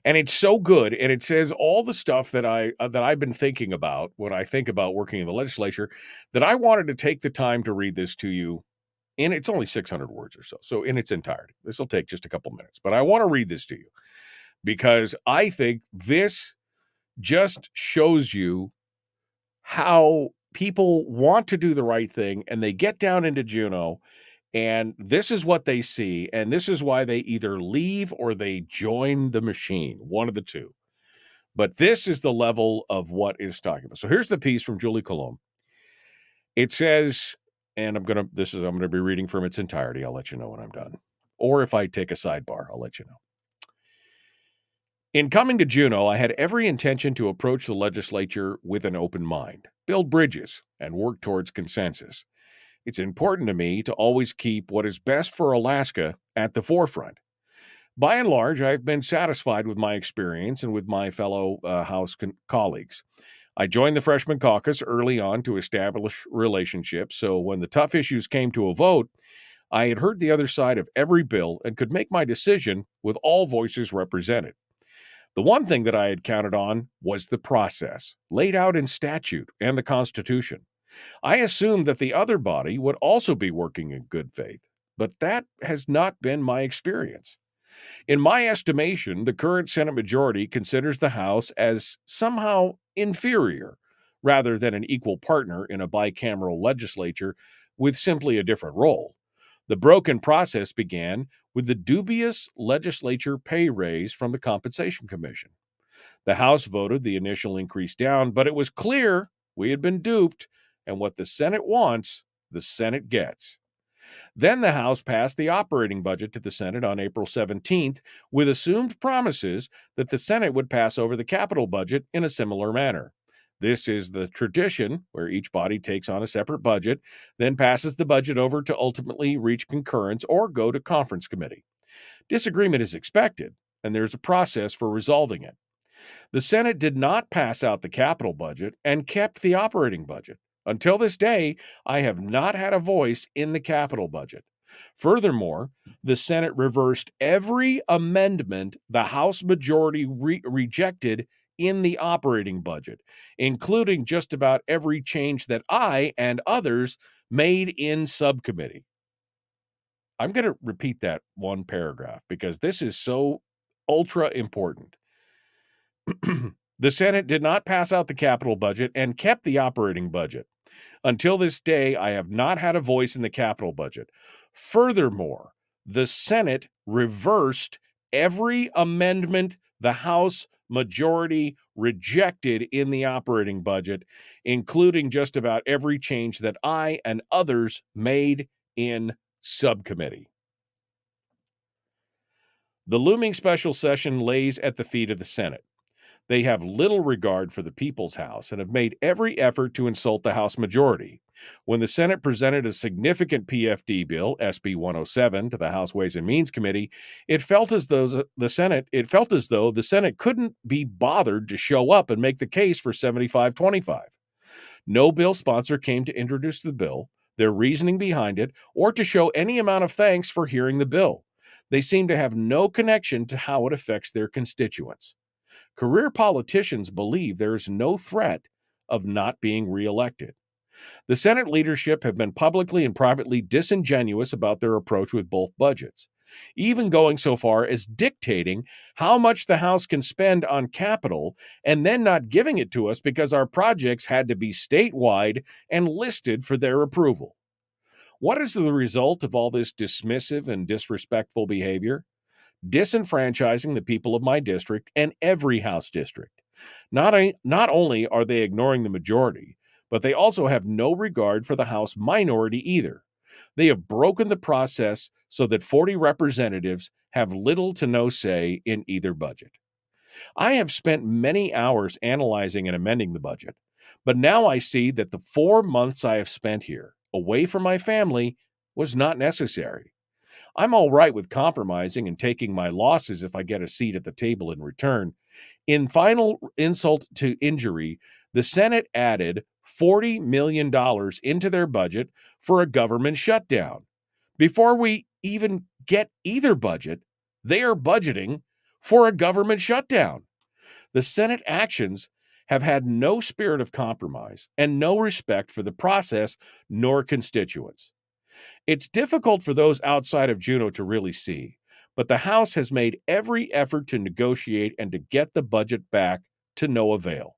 And it's so good, and it says all the stuff that I've been thinking about when I think about working in the legislature, that I wanted to take the time to read this to you. And it's only 600 words or so in its entirety. This will take just a couple minutes, but I want to read this to you because I think this just shows you how people want to do the right thing, and they get down into Juneau, and this is what they see, and this is why they either leave or they join the machine, one of the two. But this is the level of what is talking about. So here's the piece from Julie Colomb. It says, and I'm going to be reading from its entirety. I'll let you know when I'm done. Or if I take a sidebar, I'll let you know. In coming to Juneau, I had every intention to approach the legislature with an open mind, build bridges, and work towards consensus. It's important to me to always keep what is best for Alaska at the forefront. By and large, I've been satisfied with my experience and with my fellow House colleagues. I joined the freshman caucus early on to establish relationships, so when the tough issues came to a vote, I had heard the other side of every bill and could make my decision with all voices represented. The one thing that I had counted on was the process, laid out in statute and the Constitution. I assumed that the other body would also be working in good faith, but that has not been my experience. In my estimation, the current Senate majority considers the House as somehow inferior, rather than an equal partner in a bicameral legislature with simply a different role. The broken process began with the dubious legislature pay raise from the Compensation Commission. The House voted the initial increase down, but it was clear we had been duped, and what the Senate wants, the Senate gets. Then the House passed the operating budget to the Senate on April 17th with assumed promises that the Senate would pass over the capital budget in a similar manner. This is the tradition where each body takes on a separate budget, then passes the budget over to ultimately reach concurrence or go to conference committee. Disagreement is expected, and there's a process for resolving it. The Senate did not pass out the capital budget and kept the operating budget. Until this day, I have not had a voice in the capital budget. Furthermore, the Senate reversed every amendment the House majority rejected in the operating budget, including just about every change that I and others made in subcommittee. I'm going to repeat that one paragraph because this is so ultra important. The Senate did not pass out the capital budget and kept the operating budget. Until this day, I have not had a voice in the capital budget. Furthermore, the Senate reversed every amendment the House majority rejected in the operating budget, including just about every change that I and others made in subcommittee. The looming special session lays at the feet of the Senate. They have little regard for the people's House and have made every effort to insult the House majority. When the Senate presented a significant PFD bill, SB 107, to the House Ways and Means Committee, it felt as though the Senate couldn't be bothered to show up and make the case for 75-25. No bill sponsor came to introduce the bill, their reasoning behind it, or to show any amount of thanks for hearing the bill. They seem to have no connection to how it affects their constituents. Career politicians believe there is no threat of not being reelected. The Senate leadership have been publicly and privately disingenuous about their approach with both budgets, even going so far as dictating how much the House can spend on capital and then not giving it to us because our projects had to be statewide and listed for their approval. What is the result of all this dismissive and disrespectful behavior? Disenfranchising the people of my district and every House district. Not only are they ignoring the majority, but they also have no regard for the House minority either. They have broken the process so that 40 representatives have little to no say in either budget. I have spent many hours analyzing and amending the budget, but now I see that the 4 months I have spent here, away from my family, was not necessary. I'm all right with compromising and taking my losses if I get a seat at the table in return. In final insult to injury, the Senate added $40 million into their budget for a government shutdown. Before we even get either budget, they are budgeting for a government shutdown. The Senate actions have had no spirit of compromise and no respect for the process nor constituents. It's difficult for those outside of Juneau to really see, but the House has made every effort to negotiate and to get the budget back to no avail.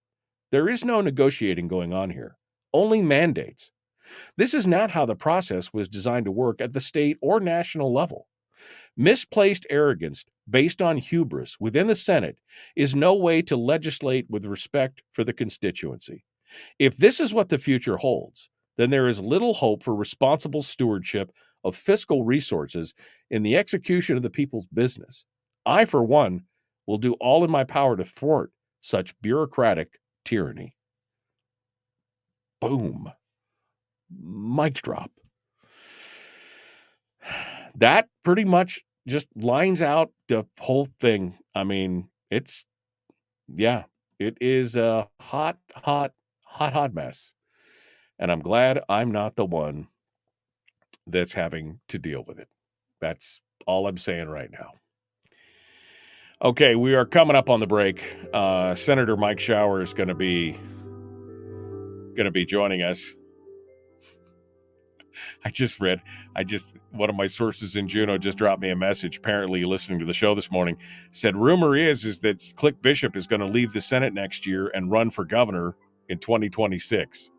There is no negotiating going on here, only mandates. This is not how the process was designed to work at the state or national level. Misplaced arrogance based on hubris within the Senate is no way to legislate with respect for the constituency. If this is what the future holds, then there is little hope for responsible stewardship of fiscal resources in the execution of the people's business. I, for one, will do all in my power to thwart such bureaucratic tyranny. Boom. Mic drop. That pretty much just lines out the whole thing. I mean, it is a hot mess. And I'm glad I'm not the one that's having to deal with it. That's all I'm saying right now. Okay, we are coming up on the break. Senator Mike Shower is going to be joining us. One of my sources in Juneau just dropped me a message, apparently listening to the show this morning, said rumor is that Click Bishop is going to leave the Senate next year and run for governor in 2026.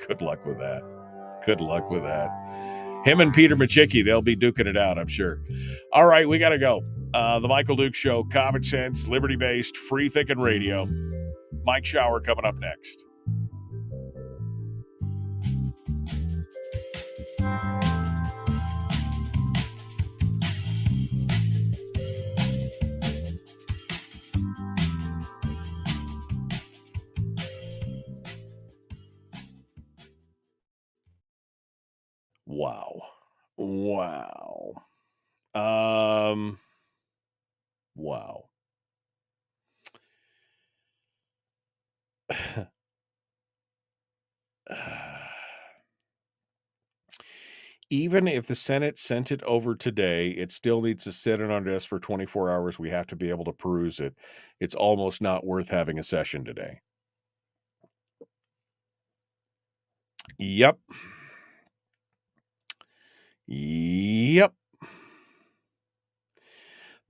Good luck with that. Him and Peter Machicki, they'll be duking it out, I'm sure. All right, we got to go. The Michael Duke Show, common sense, liberty-based, free-thinking radio. Mike Shower coming up next. Wow. Wow. Even if the Senate sent it over today, it still needs to sit on our desk for 24 hours. We have to be able to peruse it. It's almost not worth having a session today. Yep.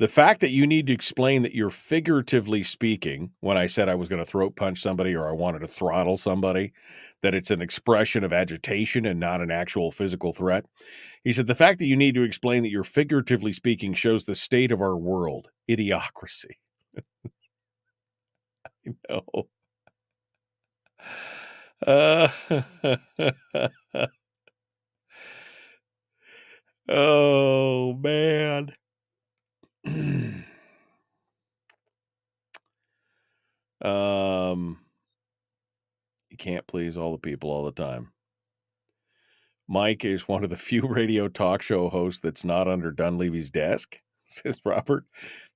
The fact that you need to explain that you're figuratively speaking, when I said I was going to throat punch somebody or I wanted to throttle somebody, that it's an expression of agitation and not an actual physical threat. He said, the fact that you need to explain that you're figuratively speaking shows the state of our world. Idiocracy. I know. Oh, man. You can't please all the people all the time. Mike is one of the few radio talk show hosts that's not under Dunleavy's desk, says Robert.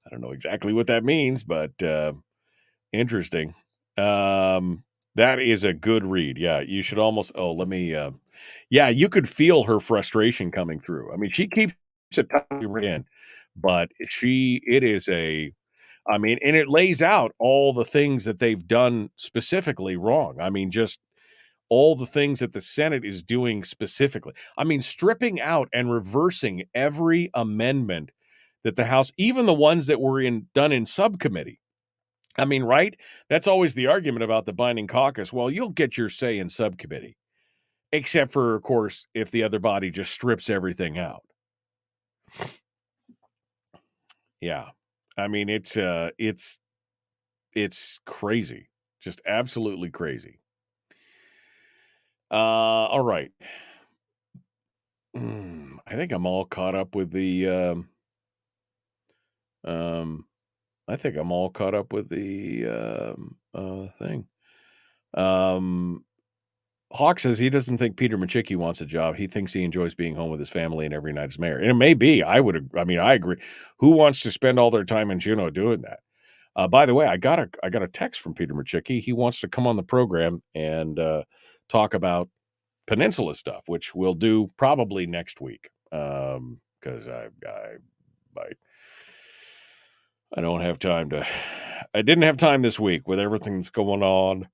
I don't know exactly what that means, but interesting. That is a good read. Yeah, you should almost, you could feel her frustration coming through. I mean, she keeps it in, but it is I mean, and it lays out all the things that they've done specifically wrong. I mean, just all the things that the Senate is doing specifically. I mean, stripping out and reversing every amendment that the House, even the ones that were done in subcommittee. I mean, right? That's always the argument about the binding caucus. Well, you'll get your say in subcommittee, except for, of course, if the other body just strips everything out. Yeah. I mean, it's crazy. Just absolutely crazy. All right. I think I'm all caught up with the I think I'm all caught up with the thing. Hawk says he doesn't think Peter Machicki wants a job. He thinks he enjoys being home with his family and every night as mayor. And it may be. I agree. Who wants to spend all their time in Juneau doing that? By the way, I got a text from Peter Machicki. He wants to come on the program and talk about Peninsula stuff, which we'll do probably next week. Because I don't have time to. I didn't have time this week with everything that's going on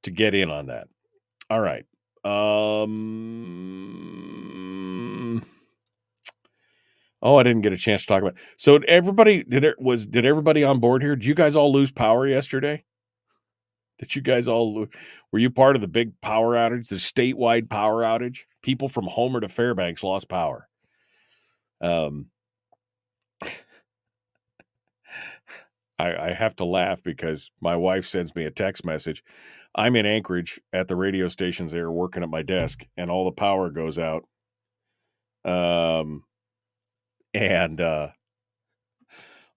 to get in on that. All right. Oh, I didn't get a chance to talk about it. So did everybody on board here? Did you guys all lose power yesterday? Did you guys all were you part of the big power outage, the statewide power outage? People from Homer to Fairbanks lost power. I have to laugh because my wife sends me a text message. I'm in Anchorage at the radio stations there working at my desk, and all the power goes out. And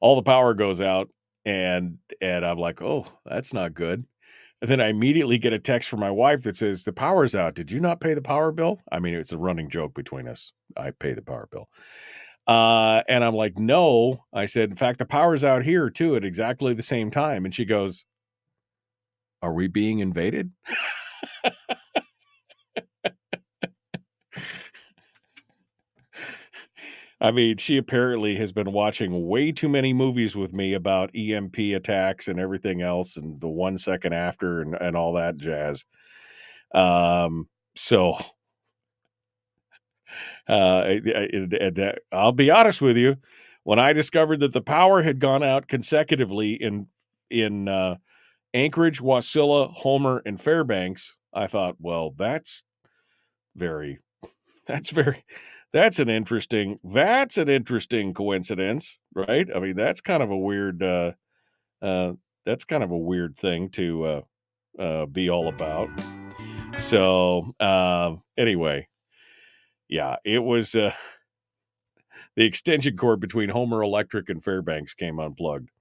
all the power goes out, and I'm like, oh, that's not good. And then I immediately get a text from my wife that says, the power's out. Did you not pay the power bill? I mean, it's a running joke between us. I pay the power bill. And I'm like, no. I said, in fact, the power's out here too at exactly the same time. And she goes, are we being invaded? I mean, she apparently has been watching way too many movies with me about EMP attacks and everything else, and the 1 second after and all that jazz. So I'll be honest with you. When I discovered that the power had gone out consecutively in Anchorage, Wasilla, Homer, and Fairbanks, I thought, well, that's an interesting coincidence, right? I mean, that's kind of a weird thing to be all about. So anyway, yeah, it was the extension cord between Homer Electric and Fairbanks came unplugged.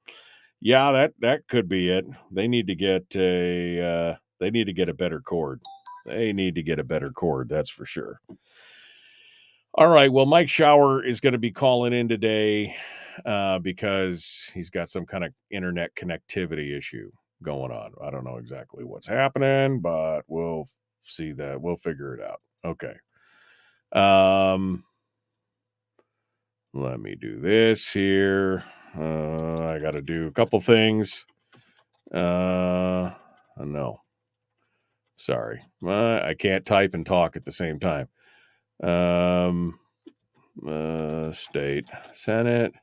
Yeah, that could be it. They need to get a better cord. They need to get a better cord, that's for sure. All right, well, Mike Shower is going to be calling in today because he's got some kind of internet connectivity issue going on. I don't know exactly what's happening, but we'll see that. We'll figure it out. Okay. Let me do this here. I got to do a couple things. No. Sorry. I can't type and talk at the same time. State Senate.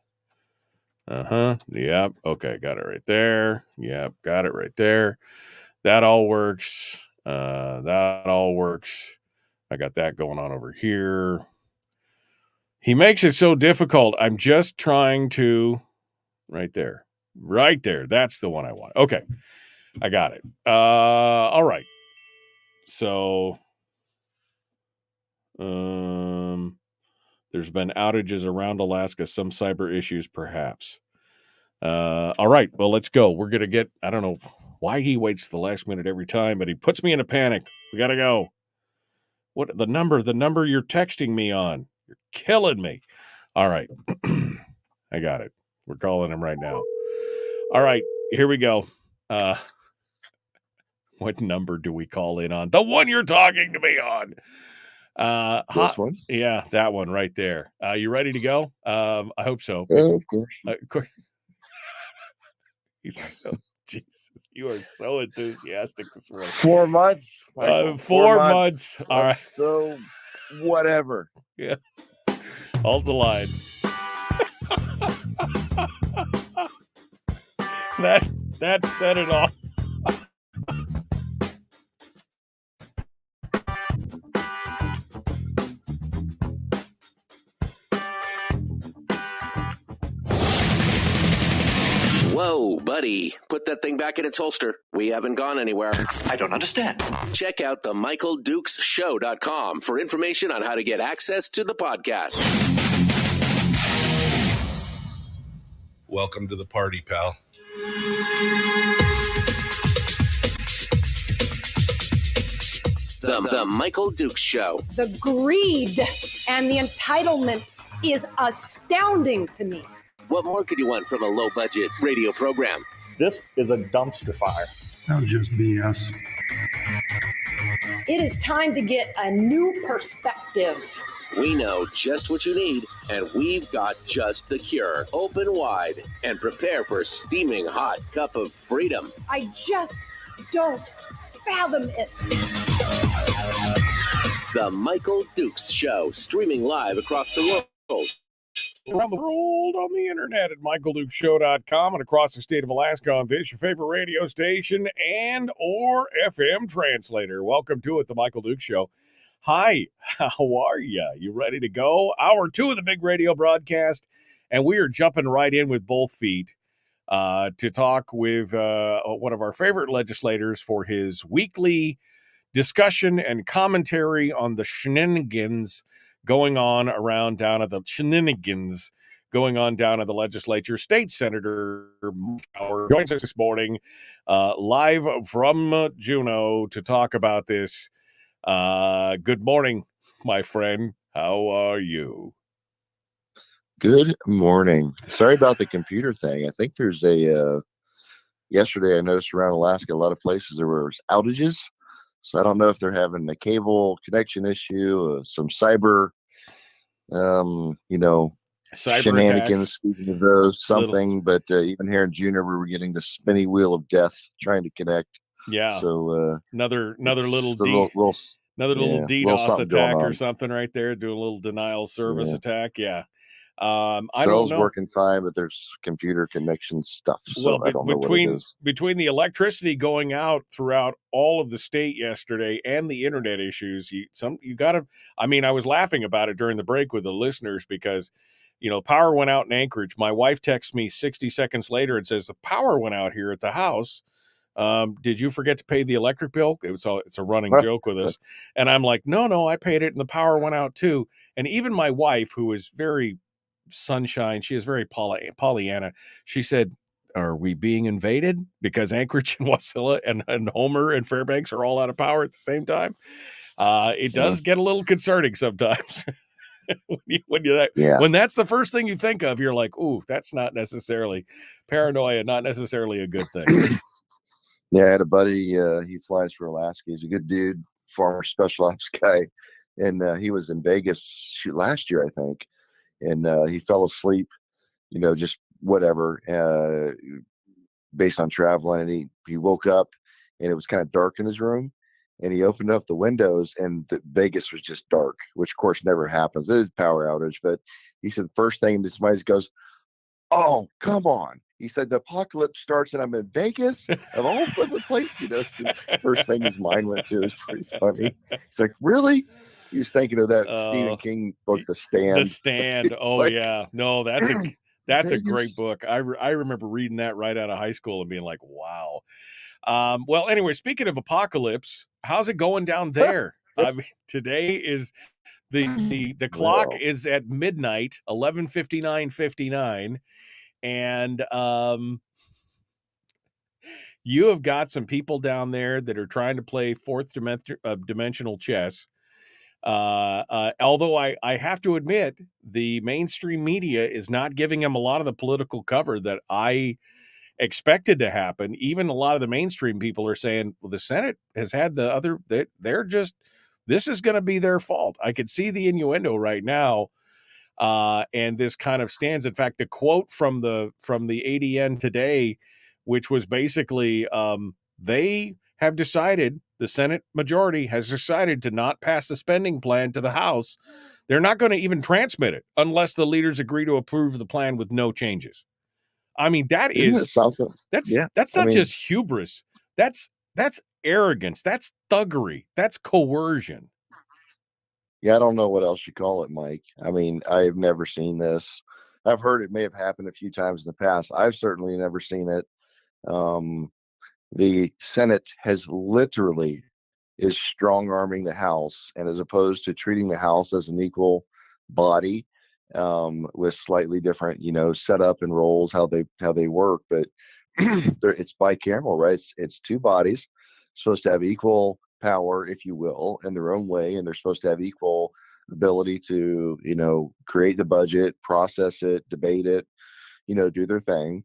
Yep. Okay. Got it right there. Yep. Got it right there. That all works. That all works. I got that going on over here. He makes it so difficult. I'm just trying to right there. That's the one I want. Okay. I got it. All right. So, there's been outages around Alaska, some cyber issues, perhaps. All right, well, let's go. We're going to get, I don't know why he waits the last minute every time, but he puts me in a panic. We got to go. What the number you're texting me on? You're killing me. All right. I got it. We're calling him right now. All right, here we go. What number do we call in on? The one you're talking to me on. This one? Yeah, that one right there. You ready to go? I hope so. Of course. Of course. Jesus, you are so enthusiastic this morning. 4 months. Michael. 4 months. All right. So, whatever. Yeah. Hold the line. that set it off. Whoa, buddy. Put that thing back in its holster. We haven't gone anywhere. I don't understand. Check out the MichaelDukesShow.com for information on how to get access to the podcast. Welcome to the party, pal. The Michael Dukes Show. The greed and the entitlement is astounding to me. What more could you want from a low-budget radio program? This is a dumpster fire. That was just BS. It is time to get a new perspective. We know just what you need, and we've got just the cure. Open wide and prepare for a steaming hot cup of freedom. I just don't fathom it. The Michael Dukes Show, streaming live across the world. Around the world on the internet at MichaelDukesShow.com and across the state of Alaska on this, your favorite radio station and or FM translator. Welcome to it, the Michael Dukes Show. Hi, how are you? You ready to go? Hour 2 of the big radio broadcast, and we are jumping right in with both feet to talk with one of our favorite legislators for his weekly discussion and commentary on the shenanigans going on around down at the legislature. State Senator Howard joins us this morning live from Juneau to talk about this. Good morning, my friend. How are you? Good morning. Sorry about the computer thing. I think there's yesterday I noticed around Alaska, a lot of places there were outages. So I don't know if they're having a cable connection issue, some cyber, Cyber shenanigans, attacks. speaking of those, something. But even here in June, we were getting the spinny wheel of death trying to connect. Yeah. So another little little DDoS attack or something right there, doing a little denial service attack. Yeah. I don't know. Working fine, but there's computer connection stuff. So I don't know what it is. Between the electricity going out throughout all of the state yesterday and the internet issues, you got to. I mean, I was laughing about it during the break with the listeners because, power went out in Anchorage. My wife texts me 60 seconds later and says the power went out here at the house. Did you forget to pay the electric bill? It's a running joke with us. And I'm like, no, I paid it and the power went out too. And even my wife, who is very sunshine, she is very Pollyanna. She said, are we being invaded? Because Anchorage and Wasilla and Homer and Fairbanks are all out of power at the same time. It does get a little concerning sometimes. When that's the first thing you think of, you're like, ooh, that's not necessarily paranoia, not necessarily a good thing. Yeah, I had a buddy, he flies for Alaska. He's a good dude, former special ops guy. And he was in Vegas last year, I think. And he fell asleep, just whatever, based on traveling. And he woke up and it was kind of dark in his room. And he opened up the windows and Vegas was just dark, which of course never happens. It is power outage. But he said the first thing his mind goes, oh, come on. He said the apocalypse starts and I'm in Vegas of all flipping places. So first thing his mind went to is pretty funny. He's like, really? He was thinking of that Stephen King book, The Stand. The Stand. Oh, yeah. No, that's a great book. I remember reading that right out of high school and being like, wow. Well, anyway, speaking of apocalypse, how's it going down there? I mean, today is the clock is at midnight, 11:59:59, and you have got some people down there that are trying to play fourth dimensional chess. Although I have to admit, the mainstream media is not giving them a lot of the political cover that I expected to happen. Even a lot of the mainstream people are saying, well, the Senate has had this is going to be their fault. I could see the innuendo right now. And this kind of stands. In fact, the quote from the ADN today which was basically they have decided, the Senate majority has decided to not pass the spending plan to the House. They're not going to even transmit it unless the leaders agree to approve the plan with no changes. I mean, Isn't it something? that's Yeah. not just hubris. That's arrogance. That's thuggery. That's coercion. Yeah, I don't know what else you call it, Mike. I mean, I've never seen this. I've heard it may have happened a few times in the past. I've certainly never seen it. The Senate has literally is strong arming the House, and as opposed to treating the House as an equal body, with slightly different, setup and roles, how they work, but it's bicameral, right? It's two bodies supposed to have equal power, if you will, in their own way, and they're supposed to have equal ability to, create the budget, process it, debate it, do their thing.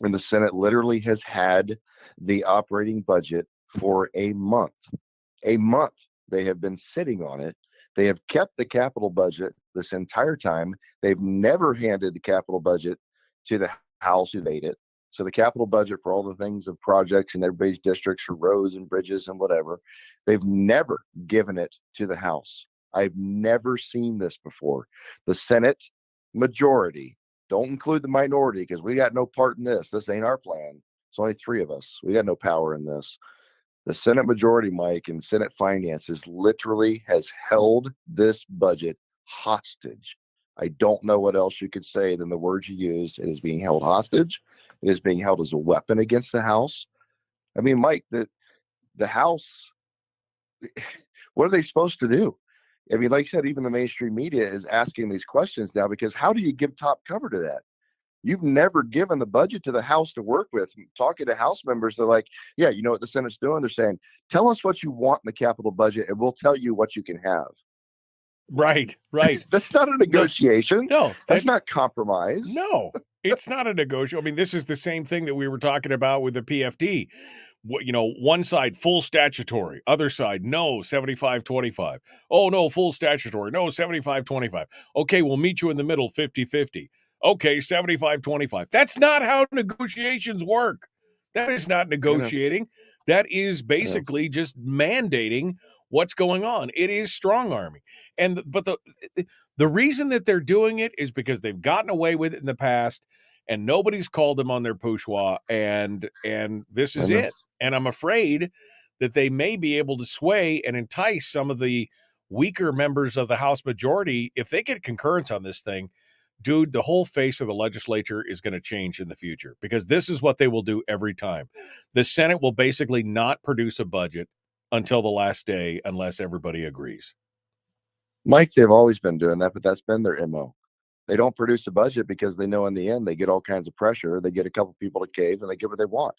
And the Senate literally has had the operating budget for a month. A month. They have been sitting on it. They have kept the capital budget this entire time. They've never handed the capital budget to the House who made it. So the capital budget for all the things of projects in everybody's districts for roads and bridges and whatever, they've never given it to the House. I've never seen this before. The Senate majority, don't include the minority because we got no part in this. This ain't our plan. It's only three of us. We got no power in this. The Senate majority, Mike, and Senate finances literally has held this budget hostage. I don't know what else you could say than the words you used. It is being held hostage. It is being held as a weapon against the House. I mean, Mike, the House, what are they supposed to do? I mean, like I said, even the mainstream media is asking these questions now because how do you give top cover to that? You've never given the budget to the House to work with. Talking to House members, they're like, yeah, you know what the Senate's doing? They're saying, tell us what you want in the capital budget and we'll tell you what you can have. Right. That's not a negotiation. No, that's not compromise. No, it's not a negotiation. I mean, this is the same thing that we were talking about with the PFD. One side, full statutory. Other side, no, 75-25. Oh, no, full statutory. No, 75-25. Okay, we'll meet you in the middle, 50-50. Okay, 75-25. That's not how negotiations work. That is not negotiating. That is basically just mandating what's going on. It is strong arming. But the reason that they're doing it is because they've gotten away with it in the past and nobody's called them on their poussoir, and this is it. And I'm afraid that they may be able to sway and entice some of the weaker members of the House majority. If they get concurrence on this thing, dude, the whole face of the legislature is going to change in the future because this is what they will do every time. The Senate will basically not produce a budget until the last day unless everybody agrees. Mike, they've always been doing that, but that's been their MO. They don't produce a budget because they know in the end they get all kinds of pressure. They get a couple people to cave and they get what they want.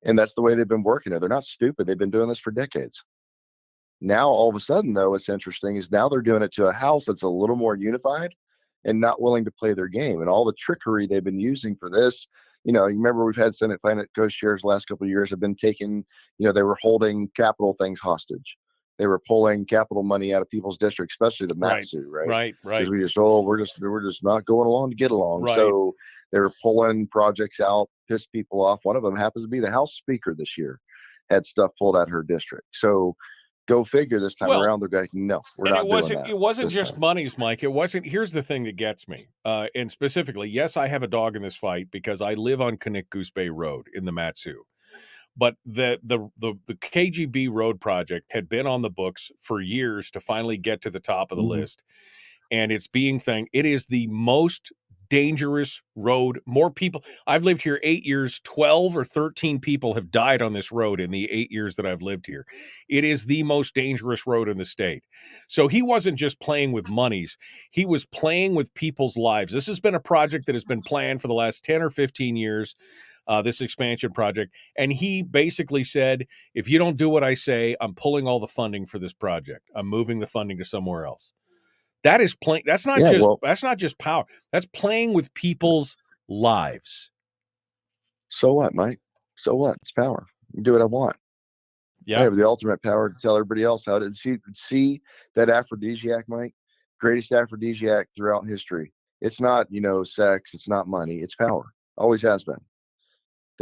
And that's the way they've been working it. They're not stupid. They've been doing this for decades. Now, all of a sudden, though, what's interesting is now they're doing it to a House that's a little more unified and not willing to play their game. And all the trickery they've been using for this, you remember we've had Senate Finance co-chairs the last couple of years have been taking, they were holding capital things hostage. They were pulling capital money out of people's districts, especially the Matsu, right? Right. Because we're just not going along to get along. Right. So they were pulling projects out, pissed people off. One of them happens to be the House Speaker this year, had stuff pulled out of her district. So go figure this time around. They're going, no, we're not doing that. It wasn't just monies, Mike. It wasn't. Here's the thing that gets me. And specifically, yes, I have a dog in this fight because I live on Connect Goose Bay Road in the Matsu. But the KGB road project had been on the books for years to finally get to the top of the list. And it's it is the most dangerous road. More people. I've lived here 8 years. 12 or 13 people have died on this road in the 8 years that I've lived here. It is the most dangerous road in the state. So he wasn't just playing with monies. He was playing with people's lives. This has been a project that has been planned for the last 10 or 15 years, this expansion project. And he basically said, if you don't do what I say, I'm pulling all the funding for this project. I'm moving the funding to somewhere else. That is playing. That's not just power. That's playing with people's lives. So what, Mike? So what? It's power. You do what I want. Yeah. I have the ultimate power to tell everybody else how to see that aphrodisiac, Mike. Greatest aphrodisiac throughout history. It's not, sex. It's not money. It's power. Always has been.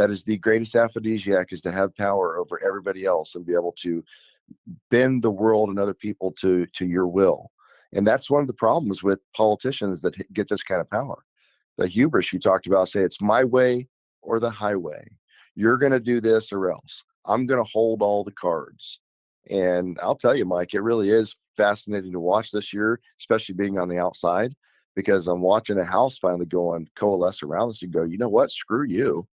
That is the greatest aphrodisiac, is to have power over everybody else and be able to bend the world and other people to your will. And that's one of the problems with politicians that get this kind of power. The hubris you talked about, say it's my way or the highway. You're going to do this or else. I'm going to hold all the cards. And I'll tell you, Mike, it really is fascinating to watch this year, especially being on the outside, because I'm watching a house finally go and coalesce around this and go, you know what? Screw you.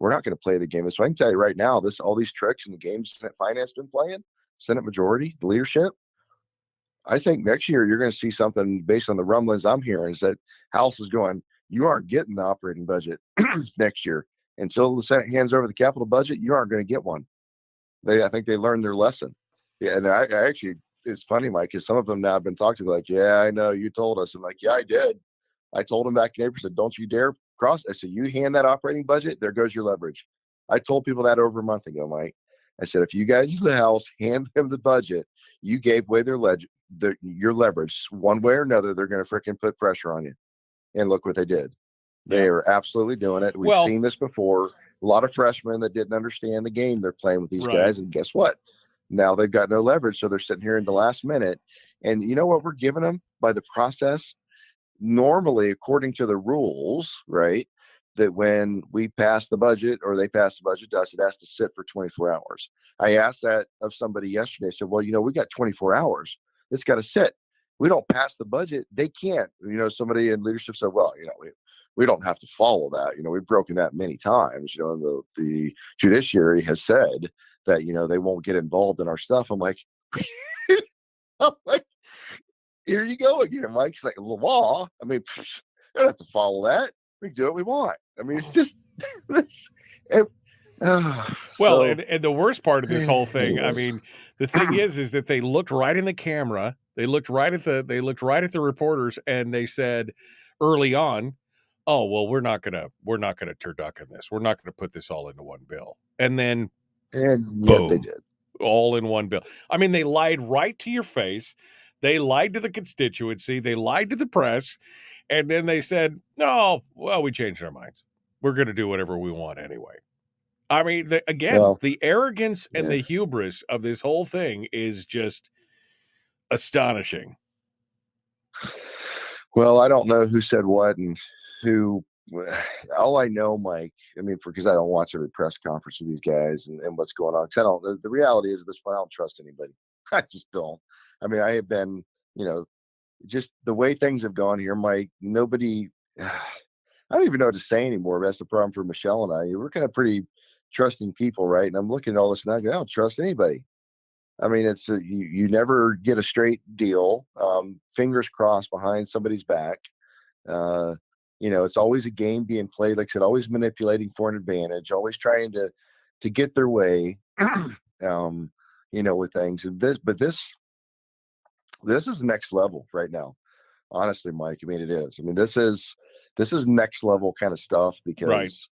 We're not going to play the game. So I can tell you right now, all these tricks in the games Senate Finance been playing, Senate majority, the leadership, I think next year you're going to see something based on the rumblings I'm hearing, is that House is going, you aren't getting the operating budget next year. Until the Senate hands over the capital budget, you aren't going to get one. I think they learned their lesson. Yeah, and I actually, it's funny, Mike, because some of them now have been talking to, like, yeah, I know you told us. I'm like, yeah, I did. I told them back in April, said, don't you dare cross. I said, you hand that operating budget, there goes your leverage. I told people that over a month ago, Mike. I said, if you guys in the House hand them the budget, you gave away your leverage. One way or another, they're going to freaking put pressure on you. And look what they did. They are absolutely doing it. We've seen this before. A lot of freshmen that didn't understand the game they're playing with these guys. And guess what? Now they've got no leverage. So they're sitting here in the last minute. And you know what we're giving them by the process? Normally, according to the rules, right, that when we pass the budget or they pass the budget to us, it has to sit for 24 hours. I asked that of somebody yesterday. I said, well, we got 24 hours. It's got to sit. We don't pass the budget. They can't. Somebody in leadership said, well, we don't have to follow that. We've broken that many times. And the judiciary has said that, they won't get involved in our stuff. I'm like, here you go again, Mike. It's like the law. I mean, you don't have to follow that. We can do what we want. I mean, it's just this. And the worst part of this whole thing, anyways. I mean, the thing is that they looked right in the camera. They looked right at the reporters, and they said early on, "Oh, well, we're not gonna turducken this. We're not gonna put this all into one bill." And then, boom, they did. All in one bill. I mean, they lied right to your face. They lied to the constituency. They lied to the press. And then they said, no, well, we changed our minds. We're going to do whatever we want anyway. I mean, the arrogance and the hubris of this whole thing is just astonishing. Well, I don't know who said what and who. All I know, Mike, I mean, because I don't watch every press conference with these guys and what's going on. Because the reality is at this point, I don't trust anybody. I just don't. I mean, I have been, just the way things have gone here, Mike, nobody, I don't even know what to say anymore. That's the problem for Michelle and I. We're kind of pretty trusting people, right? And I'm looking at all this and I don't trust anybody. I mean, it's you never get a straight deal. Fingers crossed behind somebody's back. It's always a game being played. Like I said, always manipulating for an advantage, always trying to get their way, with things. But this is next level right now. Honestly, Mike, I mean, it is. I mean, this is next level kind of stuff, because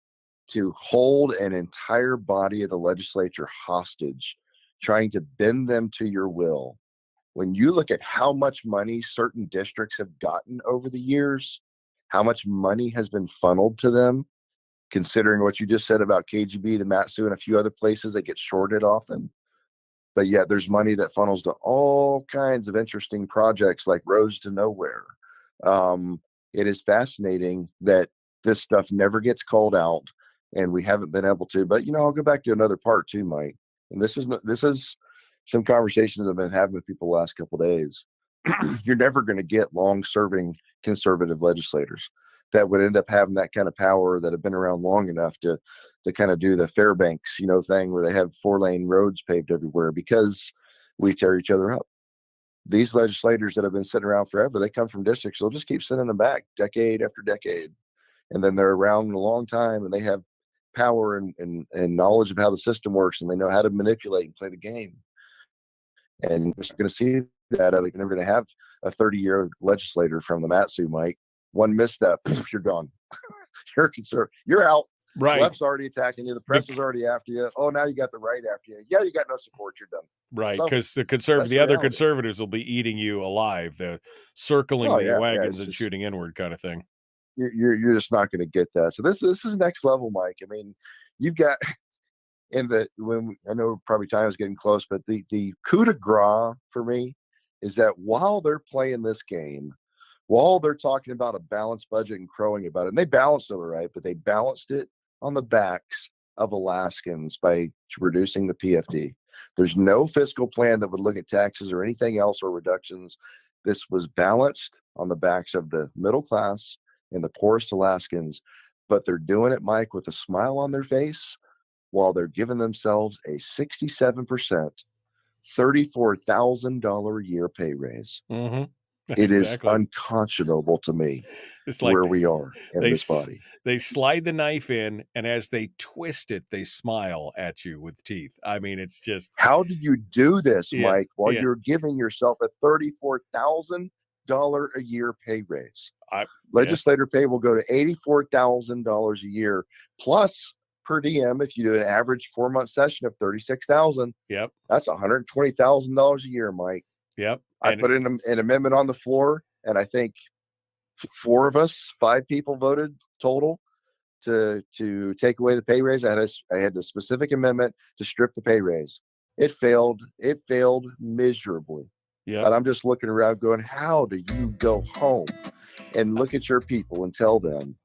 to hold an entire body of the legislature hostage, trying to bend them to your will. When you look at how much money certain districts have gotten over the years, how much money has been funneled to them, considering what you just said about KGB, the Matsu, and a few other places that get shorted often. But yet there's money that funnels to all kinds of interesting projects like roads to nowhere. It is fascinating that this stuff never gets called out, and we haven't been able to. But, I'll go back to another part too, Mike. And this is some conversations I've been having with people the last couple of days. You're never going to get long-serving conservative legislators that would end up having that kind of power, that have been around long enough to kind of do the Fairbanks, thing where they have 4-lane roads paved everywhere, because we tear each other up. These legislators that have been sitting around forever, they come from districts. They'll just keep sending them back decade after decade. And then they're around a long time, and they have power and knowledge of how the system works, and they know how to manipulate and play the game. And you're just going to see that. You're never going to have a 30-year legislator from the Matsu, Mike. One misstep, you're gone. You're conservative. You're out. Right. Left's already attacking you. The press is already after you. Oh, now you got the right after you. Yeah, you got no support. You're done. Right, So, because the other conservatives will be eating you alive, circling the wagons and shooting inward kind of thing. You're just not going to get that. So this is next level, Mike. I mean, you've got I know probably time is getting close, but the coup de grace for me is that while they're playing this game, while they're talking about a balanced budget and crowing about it, and they balanced it all right, but they balanced it on the backs of Alaskans by reducing the PFD. There's no fiscal plan that would look at taxes or anything else or reductions. This was balanced on the backs of the middle class and the poorest Alaskans, but they're doing it, Mike, with a smile on their face while they're giving themselves a 67%, $34,000 a year pay raise. Mm-hmm. It is Exactly. unconscionable to me It's like where we are in they this body. they slide the knife in, and as they twist it, they smile at you with teeth. I mean, it's just How do you do this, Yeah, Mike, while yeah. you're giving yourself a $34,000 a year pay raise? Legislator pay will go to $84,000 a year plus per diem if you do an average 4-month session of $36,000. Yep. That's $120,000 a year, Mike. Yep. I put in an amendment on the floor, and I think 5 people voted total to take away the pay raise. I had a specific amendment to strip the pay raise. It failed. It failed miserably. Yeah. And I'm just looking around going, how do you go home and look at your people and tell them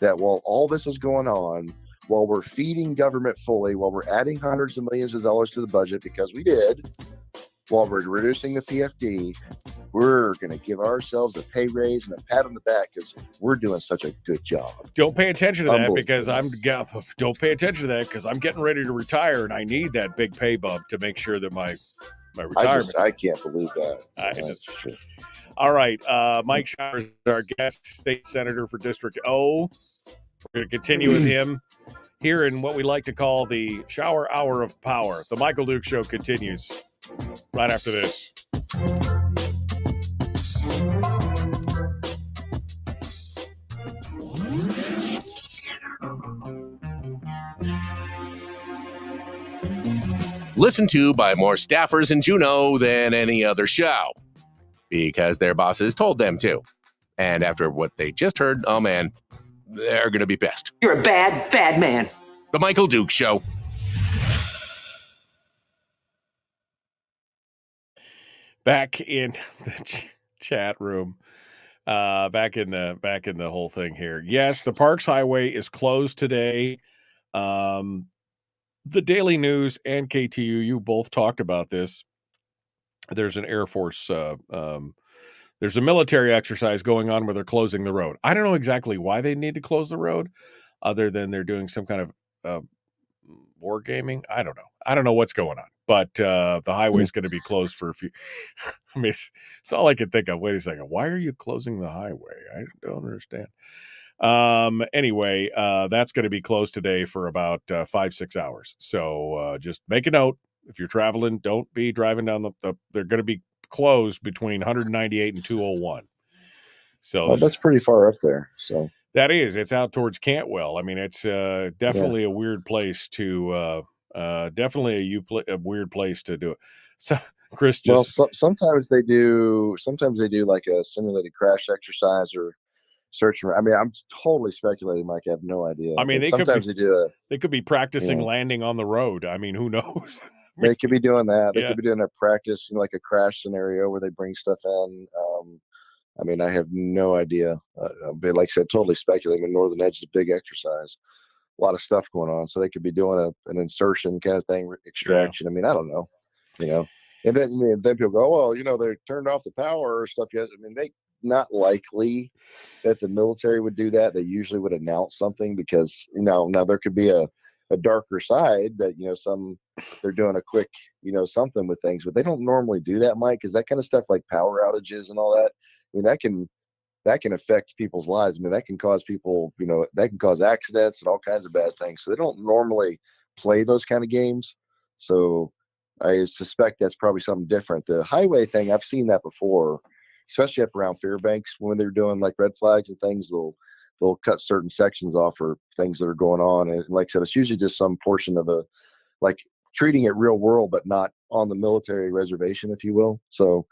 that while all this is going on, while we're feeding government fully, while we're adding hundreds of millions of dollars to the budget, because we did, while we're reducing the PFD, we're going to give ourselves a pay raise and a pat on the back because we're doing such a good job. Don't pay attention to that because don't pay attention to that because I'm getting ready to retire and I need that big pay bump to make sure that my retirement. I can't believe that. All right. Mike Showers is our guest, state senator for District O. We're going to continue with him here in what we like to call the Shower Hour of Power. The Michael Duke Show continues right after this. Listened to by more staffers in Juneau than any other show because their bosses told them to. And after what they just heard, oh man, they're going to be pissed. You're a bad, bad man. The Michael Duke Show. Back in the chat room, back in the whole thing here. Yes, the Parks Highway is closed today. The Daily News and KTUU both talked about this. There's an Air Force, there's a military exercise going on where they're closing the road. I don't know exactly why they need to close the road, other than they're doing some kind of war gaming. I don't know. I don't know what's going on, but the highway is going to be closed for a few. I mean, it's all I can think of. Wait a second. Why are you closing the highway? I don't understand. Anyway, that's going to be closed today for about 5-6 hours. So just make a note. If you're traveling, don't be driving down they're going to be closed between 198 and 201. So that's pretty far up there. So it's out towards Cantwell. I mean, it's definitely a weird place to a weird place to do it. So Chris just sometimes they do like a simulated crash exercise or searching. I mean, I'm totally speculating, Mike. I have no idea. I mean, they could be practicing landing on the road. I mean, who knows? They could be doing that. They could be doing a practice, like a crash scenario where they bring stuff in. I mean, I have no idea. But like I said, totally speculating. The Northern Edge is a big exercise. A lot of stuff going on. So they could be doing an insertion kind of thing, extraction. I mean, I don't know. And then people go, well, they turned off the power or stuff. Yet. I mean, not likely that the military would do that. They usually would announce something because, now there could be a darker side that, they're doing a quick, something with things, but they don't normally do that, Mike, because that kind of stuff like power outages and all that, I mean, that can affect people's lives. I mean, that can cause people, that can cause accidents and all kinds of bad things. So they don't normally play those kind of games. So I suspect that's probably something different. The highway thing, I've seen that before, especially up around Fairbanks when they're doing like red flags and things. They'll cut certain sections off for things that are going on. And like I said, it's usually just some portion of treating it real world, but not on the military reservation, if you will. So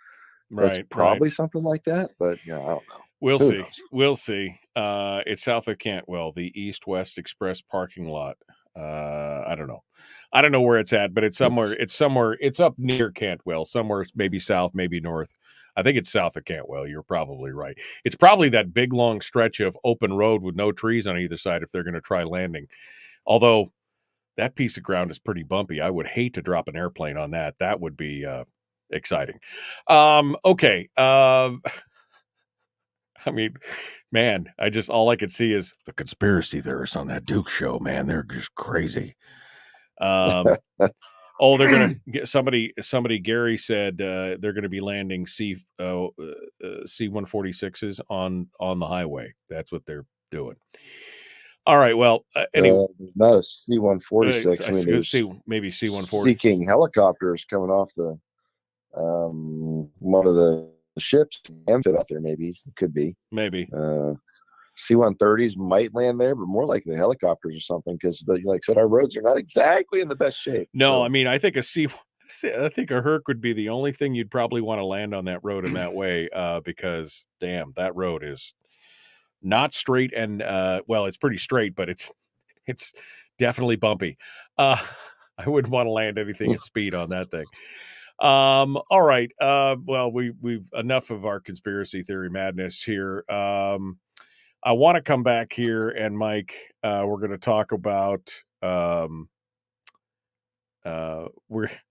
that's probably something like that, but I don't know. We'll see. We'll see. It's south of Cantwell, the East-West Express parking lot. I don't know. I don't know where it's at, but it's somewhere. It's up near Cantwell, somewhere maybe south, maybe north. I think it's south of Cantwell. You're probably right. It's probably that big long stretch of open road with no trees on either side if they're going to try landing. Although that piece of ground is pretty bumpy. I would hate to drop an airplane on that. That would be exciting. Okay. I mean, man, all I could see is the conspiracy theorists on that Duke show. Man, they're just crazy. They're gonna get somebody. Gary said they're gonna be landing C-146s on the highway. That's what they're doing. All right. Well, anyway, not a C-146. I was maybe C-140 seeking helicopters coming off the one of the ships amphibious out there. Maybe it could be C-130s might land there, but more like the helicopters or something, because like I said, our roads are not exactly in the best shape. No, so. I mean, I think a Herc would be the only thing you'd probably want to land on that road in that way, because damn, that road is not straight, and well, it's pretty straight, but it's definitely bumpy. I wouldn't want to land anything at speed on that thing. All right. Well, we've enough of our conspiracy theory madness here. I want to come back here, and Mike, we're going to talk about I want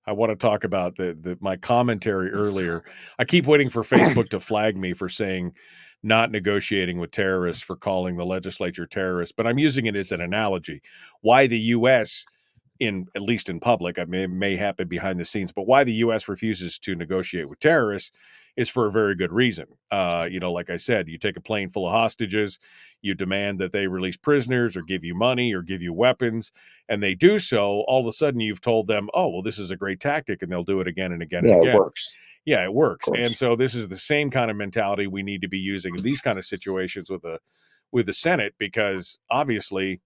to talk about my commentary earlier. I keep waiting for Facebook to flag me for saying not negotiating with terrorists, for calling the legislature terrorists, but I'm using it as an analogy. Why the U.S., at least in public, I may happen behind the scenes, but why the U.S. refuses to negotiate with terrorists is for a very good reason. Like I said, you take a plane full of hostages, you demand that they release prisoners or give you money or give you weapons, and they do so. All of a sudden, you've told them, "Oh, well, this is a great tactic," and they'll do it again and again and again. It works. Yeah, it works. And so this is the same kind of mentality we need to be using in these kind of situations with the Senate, because obviously,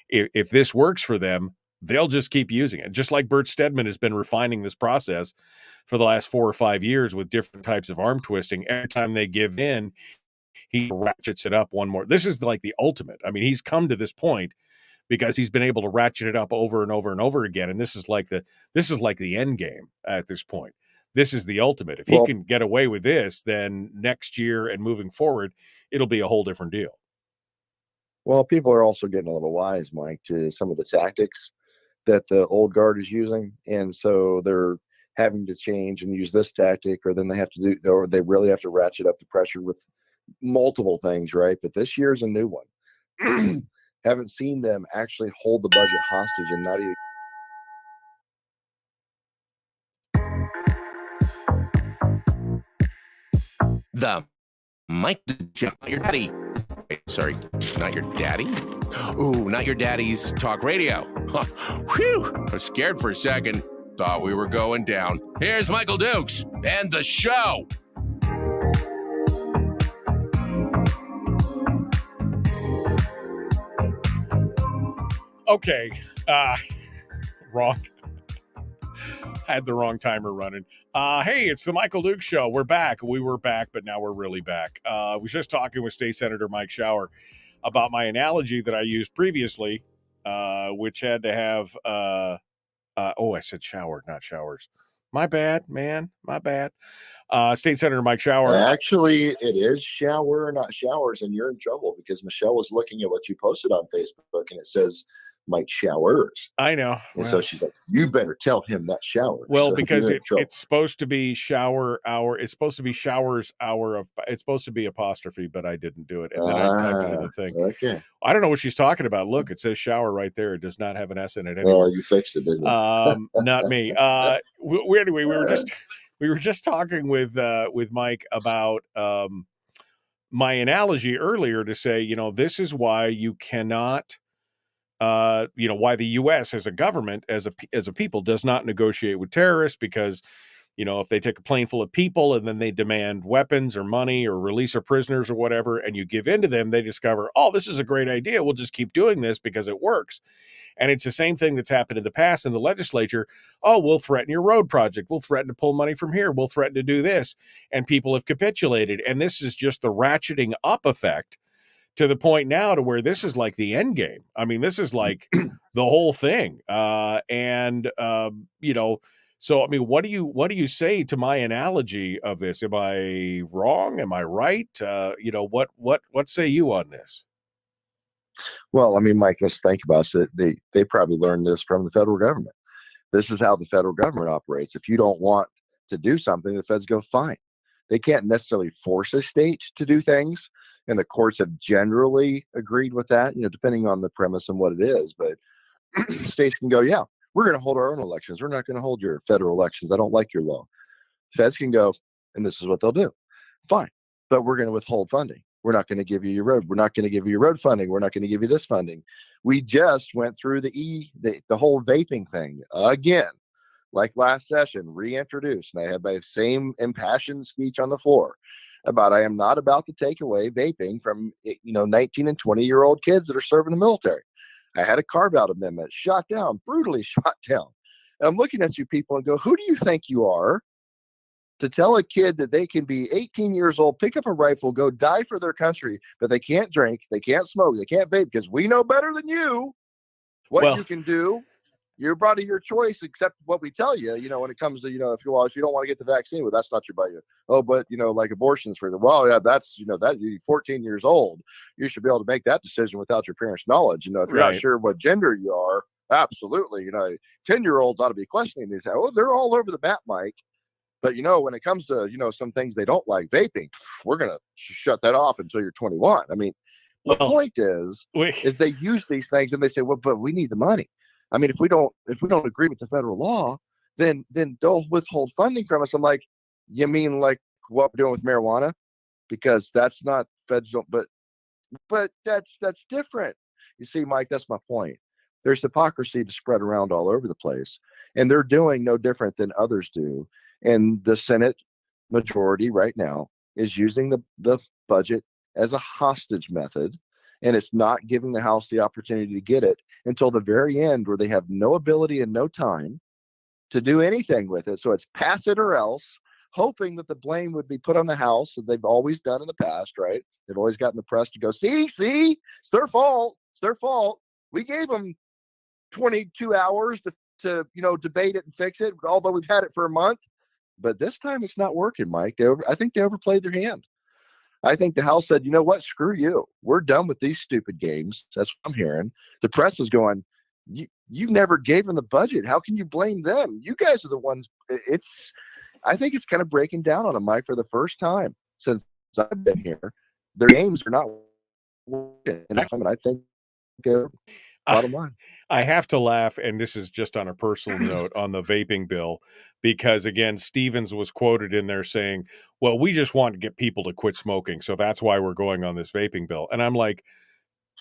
if this works for them, they'll just keep using it. Just like Bert Stedman has been refining this process for the last 4 or 5 years with different types of arm twisting. Every time they give in, he ratchets it up one more. This is like the ultimate. I mean, he's come to this point because he's been able to ratchet it up over and over and over again. And this is like the end game at this point. This is the ultimate. If he can get away with this, then next year and moving forward, it'll be a whole different deal. Well, people are also getting a little wise, Mike, to some of the tactics that the old guard is using. And so they're having to change and use this tactic, or then they really have to ratchet up the pressure with multiple things, right? But this year is a new one. Haven't seen them actually hold the budget hostage and not even. The Mike, your daddy. Sorry, not your daddy? Ooh, not your daddy's talk radio. Whew, I was scared for a second. Thought we were going down. Here's Michael Dukes and the show. Okay, wrong. Had the wrong timer running. Hey, it's the Michael Dukes Show. We're back. We were back, but now we're really back. I was just talking with State Senator Mike Shower about my analogy that I used previously, which had to have, I said shower, not showers. My bad, man. My bad. State Senator Mike Shower. Actually, it is shower, not showers, and you're in trouble because Michelle was looking at what you posted on Facebook, and it says Mike Showers. I know. And so she's like, you better tell him that shower. Well, so because it's supposed to be shower hour. It's supposed to be showers hour of, it's supposed to be apostrophe, but I didn't do it. And then I typed it in the thing. Okay. I don't know what she's talking about. Look, it says shower right there. It does not have an S in it anymore. Well, you fixed it, didn't you? Not me. Anyway, we were just talking with Mike about my analogy earlier to say, this is why you cannot, why the U.S. as a government, as a people, does not negotiate with terrorists, because, if they take a plane full of people and then they demand weapons or money or release their prisoners or whatever, and you give in to them, they discover, oh, this is a great idea. We'll just keep doing this because it works. And it's the same thing that's happened in the past in the legislature. Oh, we'll threaten your road project. We'll threaten to pull money from here. We'll threaten to do this. And people have capitulated. And this is just the ratcheting up effect, to the point now to where this is like the end game. I mean, this is like the whole thing. So I mean, what do you say to my analogy of this? Am I wrong? Am I right? What say you on this? Well, I mean, Mike, let's think about it. They probably learned this from the federal government. This is how the federal government operates. If you don't want to do something, the feds go, fine. They can't necessarily force a state to do things, and the courts have generally agreed with that, depending on the premise and what it is. But states can go, yeah, we're going to hold our own elections. We're not going to hold your federal elections. I don't like your law. Feds can go, and this is what they'll do. Fine, but we're going to withhold funding. We're not going to give you your road. We're not going to give you your road funding. We're not going to give you this funding. We just went through the whole vaping thing again, like last session, reintroduced. And I had my same impassioned speech on the floor about I am not about to take away vaping from 19 and 20-year-old kids that are serving the military. I had a carve-out amendment shot down, brutally shot down. And I'm looking at you people and go, who do you think you are to tell a kid that they can be 18 years old, pick up a rifle, go die for their country, but they can't drink, they can't smoke, they can't vape, because we know better than you what you can do. You're body your choice, except what we tell you, when it comes to, if you don't want to get the vaccine, well, that's not your body. Oh, but, like abortions for them. Well, yeah, that's, that you're 14 years old. You should be able to make that decision without your parents' knowledge. If you're not sure what gender you are, absolutely. 10-year-olds ought to be questioning these. Oh, they're all over the map, Mike. But, when it comes to, some things they don't like, vaping, we're going to shut that off until you're 21. I mean, the point is they use these things and they say, well, but we need the money. I mean, if we don't agree with the federal law, then they'll withhold funding from us. I'm like, you mean like what we're doing with marijuana? Because that's not federal, but that's different. You see, Mike, that's my point. There's hypocrisy to spread around all over the place, and they're doing no different than others do. And the Senate majority right now is using the budget as a hostage method, and it's not giving the House the opportunity to get it until the very end, where they have no ability and no time to do anything with it. So it's pass it or else, hoping that the blame would be put on the House, that they've always done in the past, right? They've always gotten the press to go, see, it's their fault. It's their fault. We gave them 22 hours to debate it and fix it, although we've had it for a month. But this time it's not working, Mike. I think they overplayed their hand. I think the House said, you know what, screw you. We're done with these stupid games. That's what I'm hearing. The press is going, you never gave them the budget. How can you blame them? You guys are the ones. I think it's kind of breaking down on them, Mike, for the first time since I've been here. Their games are not working. And I think they're bottom line. I have to laugh, and this is just on a personal note, on the vaping bill, because again, Stevens was quoted in there saying, well, we just want to get people to quit smoking, so that's why we're going on this vaping bill. And I'm like,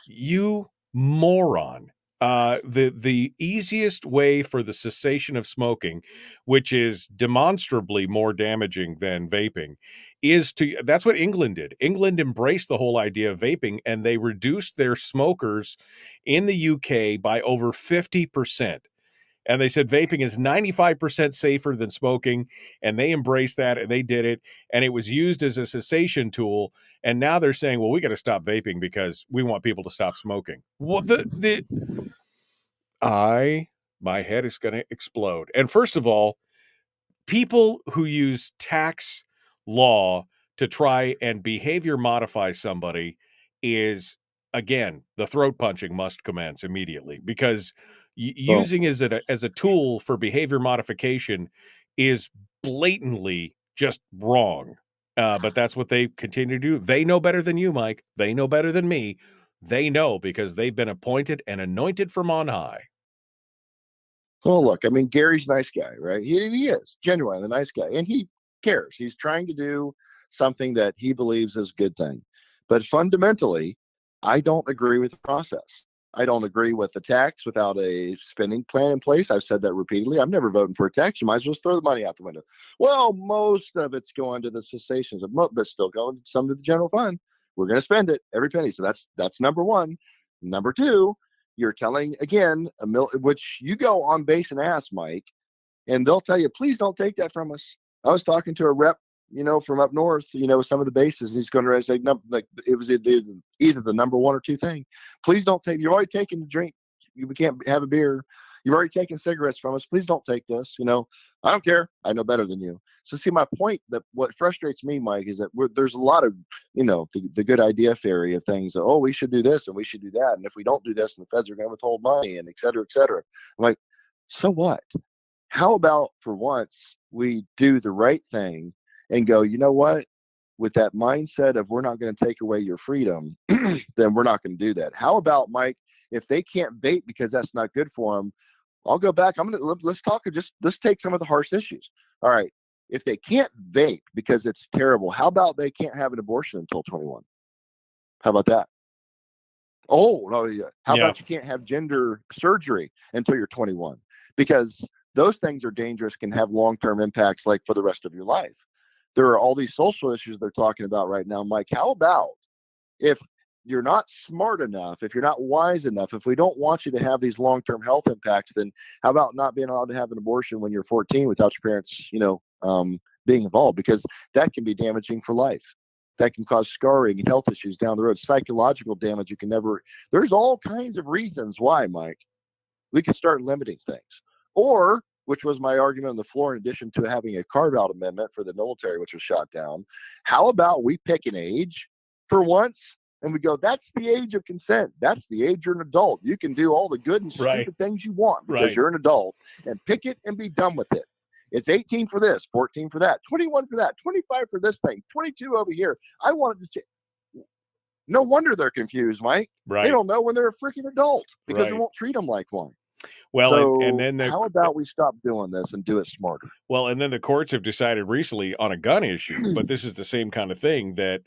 you moron. The easiest way for the cessation of smoking, which is demonstrably more damaging than vaping, that's what England did. England embraced the whole idea of vaping, and they reduced their smokers in the UK by over 50%. And they said vaping is 95% safer than smoking, and they embraced that, and they did it, and it was used as a cessation tool. And now they're saying, well, we got to stop vaping because we want people to stop smoking. Well, my head is going to explode. And first of all, people who use tax law to try and behavior modify somebody is, again, the throat punching must commence immediately, because using as a tool for behavior modification is blatantly just wrong. But that's what they continue to do. They know better than you, Mike. They know better than me. They know because they've been appointed and anointed from on high. Well, look, I mean, Gary's a nice guy, right? He is genuinely a nice guy, and he cares. He's trying to do something that he believes is a good thing. But fundamentally, I don't agree with the process. I don't agree with the tax without a spending plan in place. I've said that repeatedly. I'm never voting for a tax. You might as well just throw the money out the window. Well, most of it's going to the cessations, but still going some to the general fund. We're going to spend it, every penny. So that's number one. Number two, you're telling, again, which you go on base and ask, Mike, and they'll tell you, please don't take that from us. I was talking to a rep from up north, some of the bases, and he's going to say, no, like it was either the number one or two thing. Please don't take. You're already taking the drink. We can't have a beer. You've already taken cigarettes from us. Please don't take this. I don't care. I know better than you. So see, my point, that what frustrates me, Mike, is that there's a lot of, the good idea theory of things. That, we should do this and we should do that. And if we don't do this, then the feds are going to withhold money and et cetera, et cetera. I'm like, so what? How about for once we do the right thing and go, you know what? With that mindset of we're not going to take away your freedom, then we're not going to do that. How about, Mike, if they can't vape because that's not good for them, I'll go back. Let's talk. Let's take some of the harsh issues. All right. If they can't vape because it's terrible, how about they can't have an abortion until 21? How about that? Oh, no. Yeah. How about you can't have gender surgery until you're 21? Because those things are dangerous, can have long-term impacts like for the rest of your life. There are all these social issues they're talking about right now, Mike. How about if you're not smart enough, if you're not wise enough, if we don't want you to have these long-term health impacts, then how about not being allowed to have an abortion when you're 14 without your parents, being involved? Because that can be damaging for life. That can cause scarring and health issues down the road, psychological damage. There's all kinds of reasons why, Mike, we could start limiting things. Or, which was my argument on the floor, in addition to having a carve-out amendment for the military, which was shot down, how about we pick an age for once, and we go, that's the age of consent. That's the age you're an adult. You can do all the good and stupid things you want because you're an adult, and pick it and be done with it. It's 18 for this, 14 for that, 21 for that, 25 for this thing, 22 over here. I wanted to No wonder they're confused, Mike. Right. They don't know when they're a freaking adult because they won't treat them like one. Well, so and then how about we stop doing this and do it smarter? Well, and then the courts have decided recently on a gun issue, but this is the same kind of thing that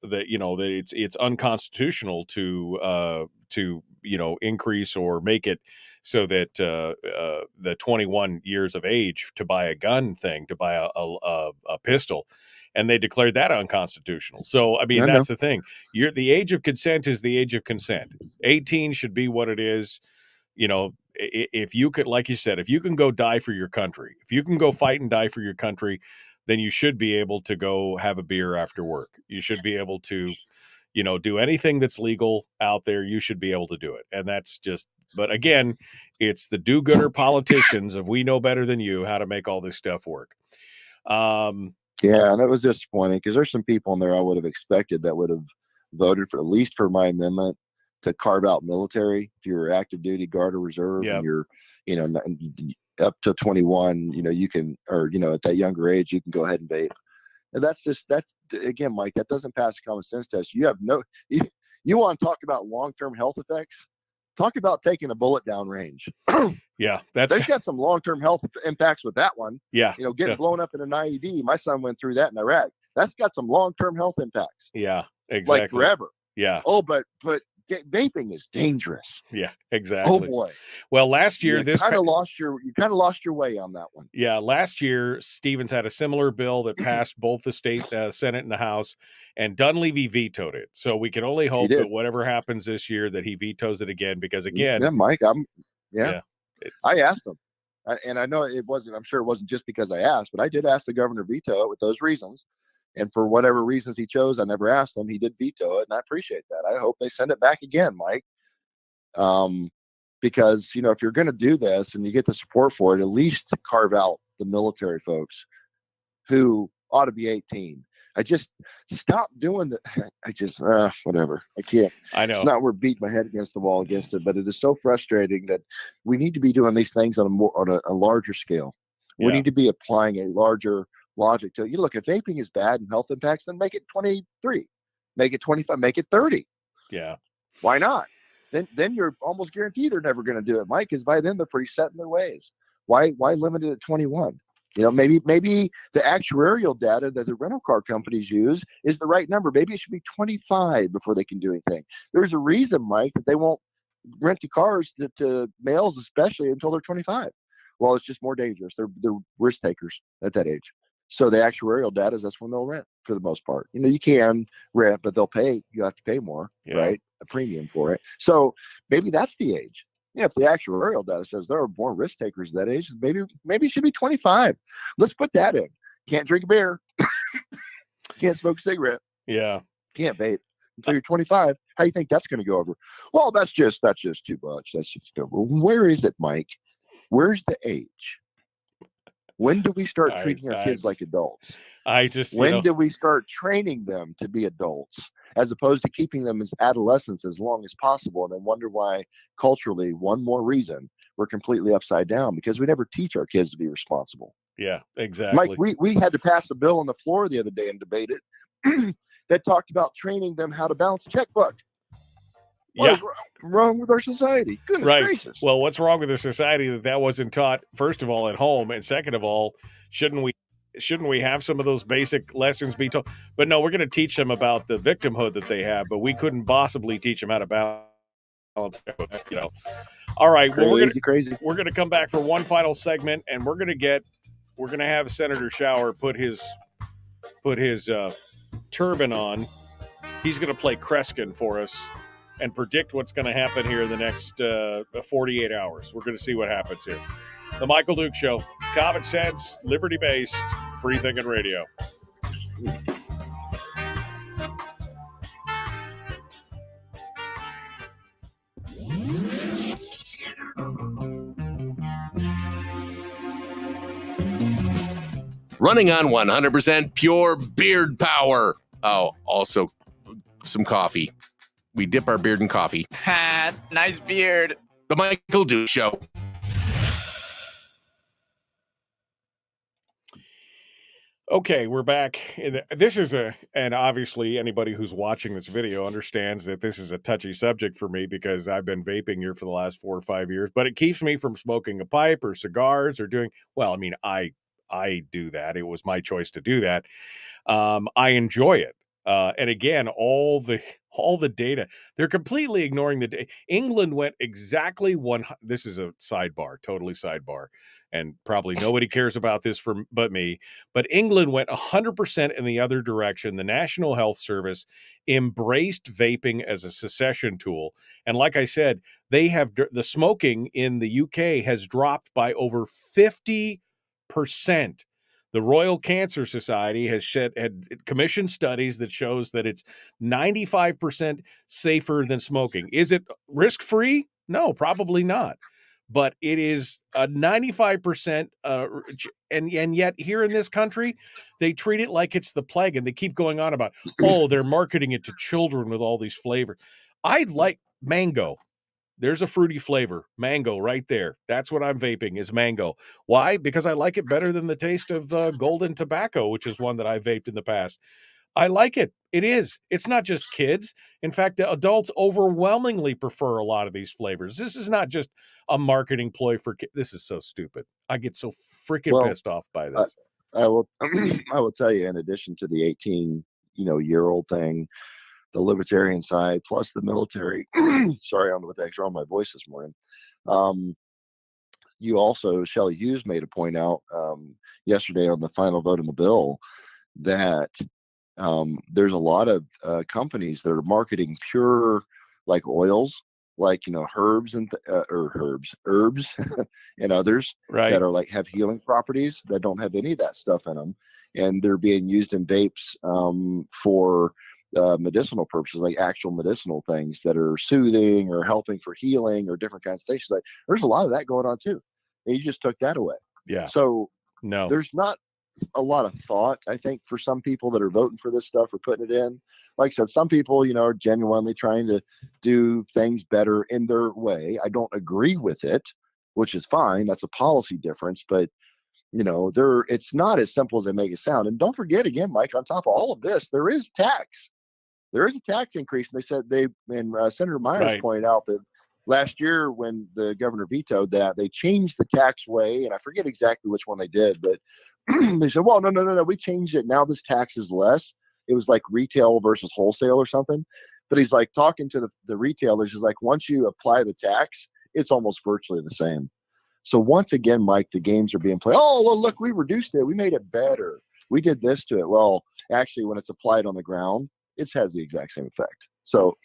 it's unconstitutional to increase or make it so that the 21 years of age to buy a gun thing, to buy a pistol, and they declared that unconstitutional. So I mean, that's the thing. The age of consent is the age of consent. 18 should be what it is. If you could, like you said, if you can go die for your country, if you can go fight and die for your country, then you should be able to go have a beer after work. You should be able to, do anything that's legal out there. You should be able to do it. And that's just, but again, it's the do-gooder politicians of we know better than you how to make all this stuff work. And it was disappointing because there's some people in there I would have expected that would have voted for, at least for my amendment, to carve out military. If you're active duty, guard, or reserve, and you're, up to 21, you can, or, at that younger age, you can go ahead and vape. And that's again, Mike, that doesn't pass a common sense test. You you want to talk about long-term health effects? Talk about taking a bullet down range. They've got some long-term health impacts with that one. Getting blown up in an IED. My son went through that in Iraq. That's got some long-term health impacts. Yeah, exactly. Like forever. Yeah. Oh, but vaping is dangerous. Yeah, exactly. Oh boy. Well, last year you kind of lost your way on that one. Yeah, last year Stevens had a similar bill that passed both the state Senate and the House, and Dunleavy vetoed it. So we can only hope that whatever happens this year that he vetoes it again, because again, Mike, I asked him, and I know it wasn't. I'm sure it wasn't just because I asked, but I did ask the governor to veto it with those reasons. And for whatever reasons he chose, I never asked him. He did veto it, and I appreciate that. I hope they send it back again, Mike. Because, if you're going to do this and you get the support for it, at least carve out the military folks who ought to be 18. I just stop doing that. Whatever. I can't. I know. It's not worth beating my head against the wall against it, but it is so frustrating that we need to be doing these things on a larger scale. We need to be applying a larger logic to, look, if vaping is bad and health impacts, then make it 23, make it 25, make it 30. Yeah. Why not? Then you're almost guaranteed they're never going to do it, Mike, because by then they're pretty set in their ways. Why limit it at 21? Maybe the actuarial data that the rental car companies use is the right number. Maybe it should be 25 before they can do anything. There's a reason, Mike, that they won't rent the cars to males, especially until they're 25. Well, it's just more dangerous. They're risk takers at that age. So the actuarial data is that's when they'll rent for the most part. You can rent, but they'll pay. You have to pay more, right? A premium for it. So maybe that's the age. If the actuarial data says there are more risk takers at that age, maybe it should be 25. Let's put that in. Can't drink a beer. Can't smoke a cigarette. Yeah. Can't vape until you're 25. How do you think that's going to go over? Well, that's just too much. That's just where is it, Mike? Where's the age? When do we start treating our kids like adults? When do we start training them to be adults as opposed to keeping them as adolescents as long as possible, and then wonder why culturally, one more reason, we're completely upside down because we never teach our kids to be responsible. Yeah, exactly. Mike, we had to pass a bill on the floor the other day and debate it that talked about training them how to balance a checkbook. What is wrong with our society? Goodness gracious. Well, what's wrong with the society that wasn't taught, first of all, at home, and second of all, shouldn't we have some of those basic lessons be taught? But no, we're going to teach them about the victimhood that they have, but we couldn't possibly teach them how to balance, All right, crazy. We're going to come back for one final segment, and we're going to have Senator Shower put his turban on. He's going to play Kreskin for us and predict what's going to happen here in the next 48 hours. We're going to see what happens here. The Michael Duke Show. Common sense, liberty-based, free-thinking radio. Running on 100% pure beard power. Oh, also some coffee. We dip our beard in coffee. Nice beard. The Michael Duke Show. Okay, we're back. This is and obviously anybody who's watching this video understands that this is a touchy subject for me because I've been vaping here for the last 4 or 5 years, but it keeps me from smoking a pipe or cigars or I do that. It was my choice to do that. I enjoy it. And again, all the data, they're completely ignoring the data. England went exactly this is a sidebar, totally sidebar, and probably nobody cares about this but me, but England went 100% in the other direction. The National Health Service embraced vaping as a secession tool. And like I said, the smoking in the UK has dropped by over 50%. The Royal Cancer Society had commissioned studies that shows that it's 95% safer than smoking. Is it risk-free? No, probably not. But it is a 95%, and yet here in this country, they treat it like it's the plague, and they keep going on about, they're marketing it to children with all these flavors. I'd like mango. There's a fruity flavor, mango right there. That's what I'm vaping is mango. Why? Because I like it better than the taste of golden tobacco, which is one that I vaped in the past. I like it. It is. It's not just kids. In fact, the adults overwhelmingly prefer a lot of these flavors. This is not just a marketing ploy for kids. This is so stupid. I get so freaking pissed off by this. I will tell you, in addition to the 18-year-old thing, the libertarian side, plus the military. Sorry, I don't know what the heck's wrong with my voice this morning. You also, Shelley Hughes made a point out yesterday on the final vote in the bill that there's a lot of companies that are marketing pure like oils, like herbs and herbs and others that are like have healing properties that don't have any of that stuff in them, and they're being used in vapes for medicinal purposes, like actual medicinal things that are soothing or helping for healing or different kinds of things. Like there's a lot of that going on too, and you just took that away. Yeah. So no, there's not a lot of thought, I think, for some people that are voting for this stuff or putting it in. Like I said, some people, are genuinely trying to do things better in their way. I don't agree with it, which is fine. That's a policy difference, but it's not as simple as they make it sound. And don't forget, again, Mike, on top of all of this, there is tax. There is a tax increase. And they said Senator Myers pointed out that last year when the governor vetoed that, they changed the tax way. And I forget exactly which one they did, but they said, well, no, we changed it. Now this tax is less. It was like retail versus wholesale or something. But he's like talking to the retailers. He's like, once you apply the tax, it's almost virtually the same. So once again, Mike, the games are being played. Oh, well, look, we reduced it. We made it better. We did this to it. Well, actually, when it's applied on the ground, it has the exact same effect. So,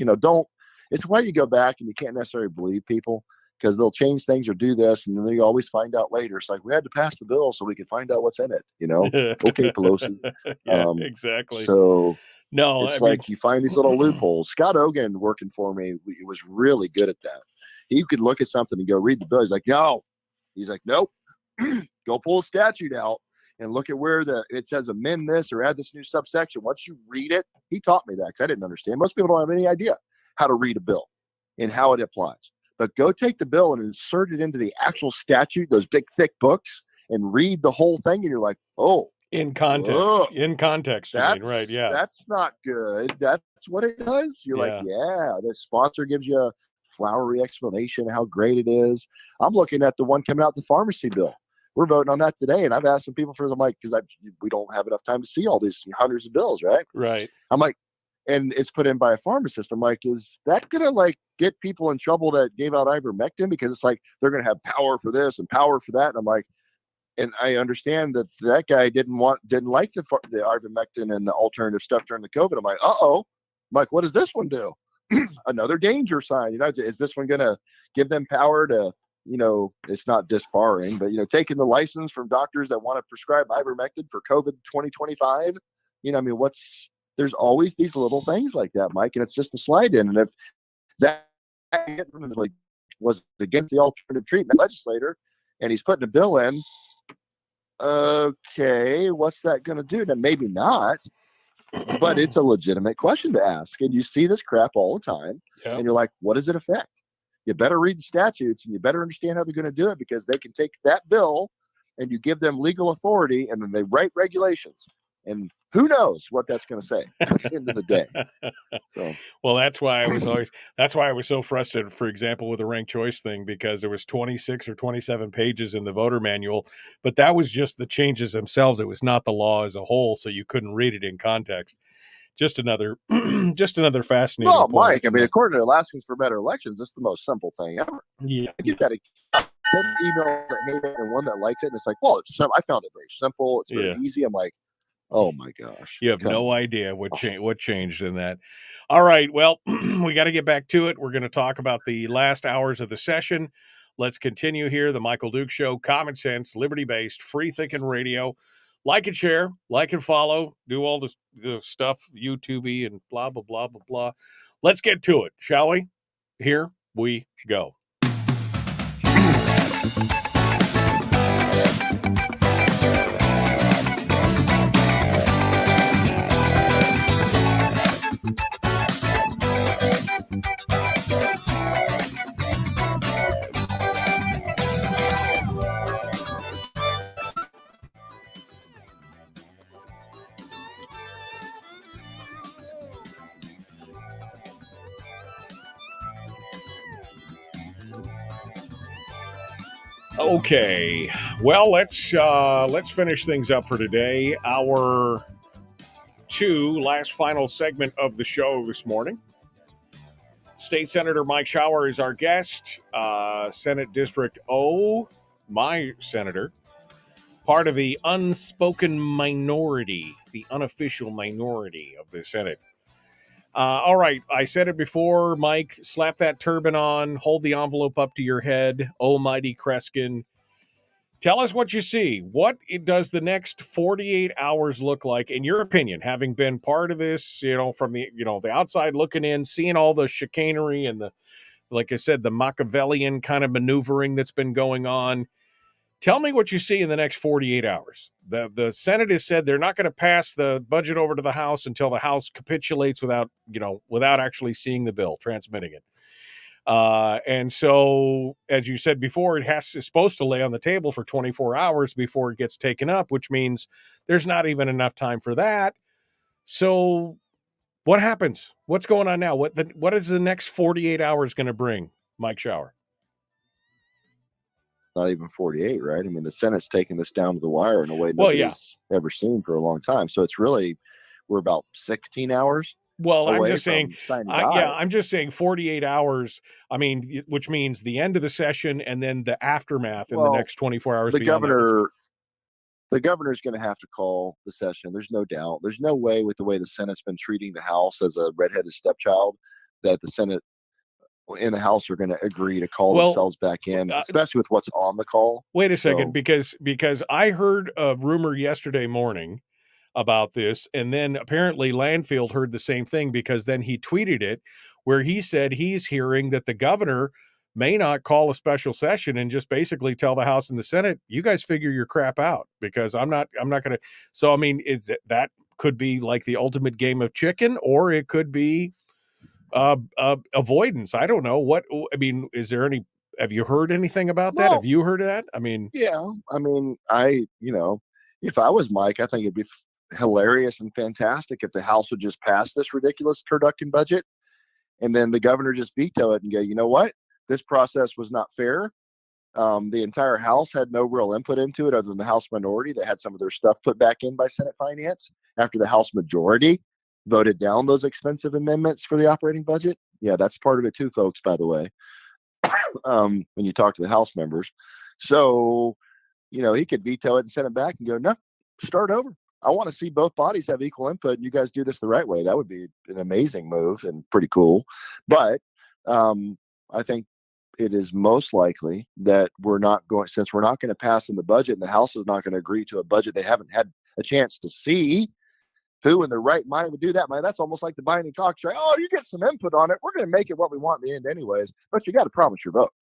it's why you go back and you can't necessarily believe people. because they'll change things or do this, and then you always find out later. It's like, we had to pass the bill so we could find out what's in it. Okay, Pelosi. Yeah, exactly. So no, it's like you find these little loopholes. Scott Ogan working for me was really good at that. He could look at something and go read the bill. He's like, no. He's like, nope. Go pull a statute out and look at where it says amend this or add this new subsection. Once you read it, he taught me that because I didn't understand. Most people don't have any idea how to read a bill and how it applies. But go take the bill and insert it into the actual statute, those big thick books, and read the whole thing. And you're like, oh, in context, whoa, in context, you mean, right? Yeah, that's not good. That's what it does. You're like, yeah, the sponsor gives you a flowery explanation of how great it is. I'm looking at the one coming out, the pharmacy bill. We're voting on that today, and I've asked some people for them, like, because we don't have enough time to see all these hundreds of bills, right? Right. I'm like, and it's put in by a pharmacist. I'm like, is that gonna like get people in trouble that gave out ivermectin? Because it's like they're gonna have power for this and power for that. And I'm like, and I understand that guy didn't like the ivermectin and the alternative stuff during the COVID. I'm like, I'm like, what does this one do? Another danger sign. Is this one going to give them power to, it's not disbarring, but, taking the license from doctors that want to prescribe ivermectin for COVID 2025? There's always these little things like that, Mike, and it's just a slide in. And if that was against the alternative treatment legislator and he's putting a bill in, okay, what's that going to do? Now, maybe not, but it's a legitimate question to ask. And you see this crap all the time, and you're like, what does it affect? You better read the statutes, and you better understand how they're going to do it, because they can take that bill and you give them legal authority, and then they write regulations. And who knows what that's going to say at the end of the day. So, well, that's why I was so frustrated, for example, with the ranked choice thing, because there was 26 or 27 pages in the voter manual, but that was just the changes themselves. It was not the law as a whole, so you couldn't read it in context. Just another fascinating point. Mike, according to Alaskans for Better Elections, it's the most simple thing ever. Yeah. I get that email that hate it and one that likes it, and it's like, well, I found it very simple. It's very easy. I'm like, oh my gosh. You have no idea what changed in that. All right. Well, we got to get back to it. We're going to talk about the last hours of the session. Let's continue here. The Michael Duke Show, common sense, liberty-based, free thinking radio. Like and share, like and follow, do all the stuff, YouTube and blah, blah, blah, blah, blah. Let's get to it, shall we? Here we go. Okay, well, let's finish things up for today. Our last final segment of the show this morning. State Senator Mike Shower is our guest. Senate District O, my senator, part of the unspoken minority, the unofficial minority of the Senate. All right, I said it before, Mike, slap that turban on, hold the envelope up to your head, oh mighty Kreskin. Tell us what you see. What does the next 48 hours look like, in your opinion, having been part of this, from the outside looking in, seeing all the chicanery and like I said, the Machiavellian kind of maneuvering that's been going on. Tell me what you see in the next 48 hours. The Senate has said they're not going to pass the budget over to the House until the House capitulates without actually seeing the bill, transmitting it. And so, as you said before, it's supposed to lay on the table for 24 hours before it gets taken up, which means there's not even enough time for that. So what happens? What's going on now? What is the next 48 hours going to bring, Mike Shower? Not even 48, right? The Senate's taking this down to the wire in a way nobody's ever seen for a long time. So it's really, we're about 16 hours. Well, I'm just saying, I'm just saying 48 hours, which means the end of the session and then the aftermath in the next 24 hours. The governor's going to have to call the session. There's no doubt. There's no way, with the way the Senate's been treating the House as a redheaded stepchild, that the Senate in the House are going to agree to call Well, themselves back in, especially with what's on the call. Wait a second, So, because I heard a rumor yesterday morning about this, and then apparently Landfield heard the same thing, because then he tweeted it, where he said he's hearing that the governor may not call a special session and just basically tell the House and the Senate, you guys figure your crap out, because I'm not going to. So, I mean, that could be like the ultimate game of chicken, or it could be avoidance. I don't know what. I mean, is there any? Have you heard anything about that? Have you heard of that? I mean, yeah, I mean, if I was Mike, I think it'd be hilarious and fantastic if the House would just pass this ridiculous turducken budget, and then the governor just veto it and go, you know what, this process was not fair. The entire House had no real input into it other than the House minority that had some of their stuff put back in by Senate Finance after the House majority voted down those expensive amendments for the operating budget. Yeah, that's part of it too, folks, by the way, when you talk to the House members. So, he could veto it and send it back and go, no, start over. I want to see both bodies have equal input and you guys do this the right way. That would be an amazing move and pretty cool. But I think it is most likely that since we're not going to pass in the budget and the House is not going to agree to a budget they haven't had a chance to see, who in their right mind would do that? Man, that's almost like the Biden and Cox, right? Oh, you get some input on it. We're going to make it what we want in the end anyways, but you got to promise your vote,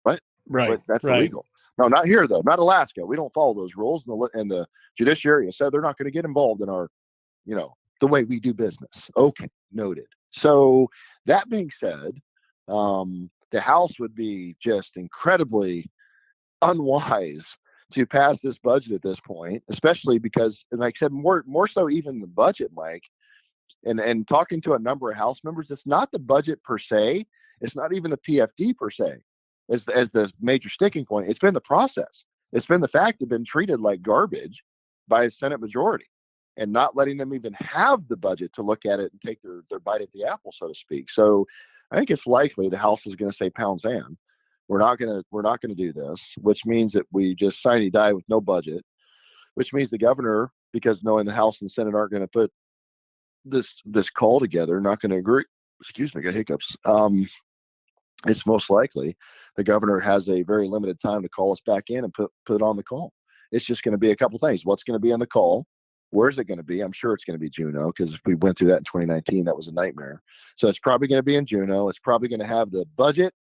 right? Right. But that's right. illegal. No, not here though. Not Alaska. We don't follow those rules, and the judiciary said they're not going to get involved in our, the way we do business. Okay, noted. So that being said, the House would be just incredibly unwise to pass this budget at this point, especially because, and like I said, more so even the budget, Mike, and talking to a number of House members, it's not the budget per se. It's not even the PFD per se as the major sticking point. It's been the process. It's been the fact they've been treated like garbage by a Senate majority and not letting them even have the budget to look at it and take their bite at the apple, so to speak. So I think it's likely the House is going to say pound sand. We're not going to do this, which means that we just sine die with no budget, which means the governor, because knowing the House and Senate aren't going to put this call together, not going to agree. Excuse me, I got hiccups. It's most likely the governor has a very limited time to call us back in and put on the call. It's just going to be a couple things. What's going to be on the call? Where's it going to be? I'm sure it's going to be Juneau, because if we went through that in 2019, that was a nightmare. So it's probably going to be in Juneau. It's probably going to have the budget,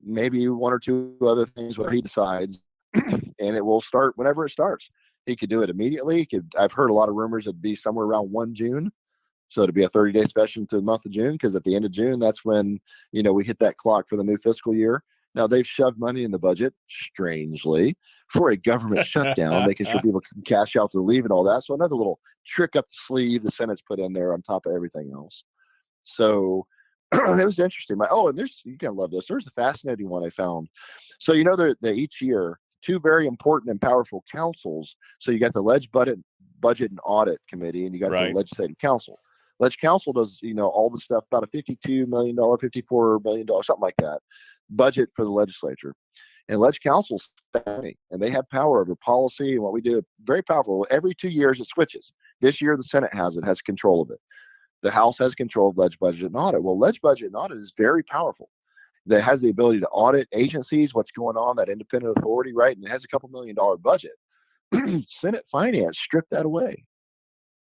maybe one or two other things, what he decides, and it will start whenever it starts. He could do it immediately. I've heard a lot of rumors it'd be somewhere around 1 June. So it'd be a 30-day session to the month of June, because at the end of June, that's when, we hit that clock for the new fiscal year. Now, they've shoved money in the budget, strangely, for a government shutdown, making sure people can cash out their leave and all that. So another little trick up the sleeve the Senate's put in there on top of everything else. So it was interesting. And you're going to love this. There's a fascinating one I found. So, that each year, two very important and powerful councils. So you got the Budget and Audit Committee, and you got the Legislative Council. Ledge Council does, all the stuff, about a $52 million, $54 million, something like that, budget for the legislature. And Ledge Council's money, and they have power over policy and what we do. Very powerful. Every 2 years it switches. This year the Senate has control of it. The House has control of Ledge Budget and Audit. Well, Ledge Budget and Audit is very powerful. That has the ability to audit agencies, what's going on, that independent authority, right? And it has a $2 million budget. Senate Finance stripped that away.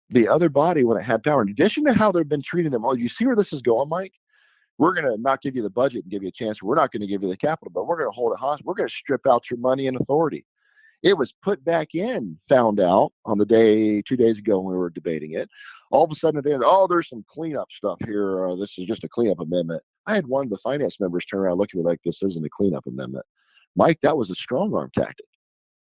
The other body, when it had power, in addition to how they've been treating them, you see where this is going, Mike? We're going to not give you the budget and give you a chance. We're not going to give you the capital, but we're going to hold it hostage. We're going to strip out your money and authority. It was put back in, found out on the day, 2 days ago when we were debating it. All of a sudden, at the end, there's some cleanup stuff here. This is just a cleanup amendment. I had one of the finance members turn around and look at me like, this isn't a cleanup amendment. Mike, that was a strong arm tactic.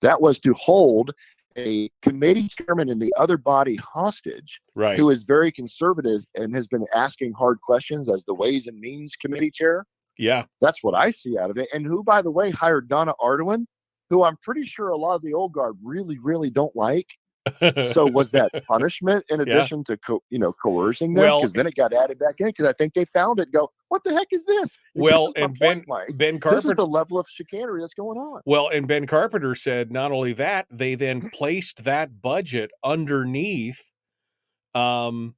That was to hold a committee chairman in the other body hostage, who is very conservative and has been asking hard questions as the Ways and Means Committee chair. Yeah. That's what I see out of it. And who, by the way, hired Donna Arduin, who I'm pretty sure a lot of the old guard really, really don't like. So was that punishment in addition to coercing them? Because then it got added back in, because I think they found it and go, what the heck is this? And Ben Carpenter, this is the level of chicanery that's going on. Well, and Ben Carpenter said not only that, they then placed that budget underneath the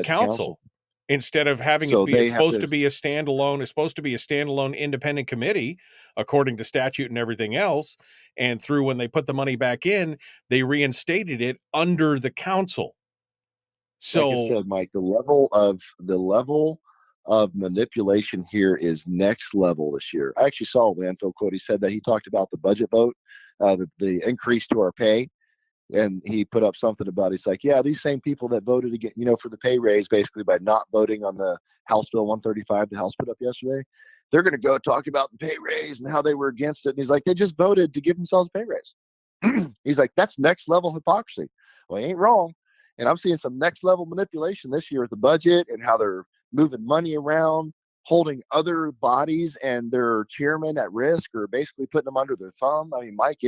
council. instead of having So it be, they it's have supposed to be a standalone independent committee, according to statute and everything else. And through when they put the money back in, they reinstated it under the council. So, like I said, Mike, the level of manipulation here is next level this year. I actually saw a landfill quote. He said that he talked about the budget vote, the increase to our pay. And he put up something about, he's like, yeah, these same people that voted again, for the pay raise, basically by not voting on the House Bill 135 the House put up yesterday, they're going to go talk about the pay raise and how they were against it. And he's like, they just voted to give themselves a pay raise. He's like, that's next level hypocrisy. Well, he ain't wrong. And I'm seeing some next level manipulation this year with the budget and how they're moving money around, holding other bodies and their chairmen at risk, or basically putting them under their thumb. I mean, Mike,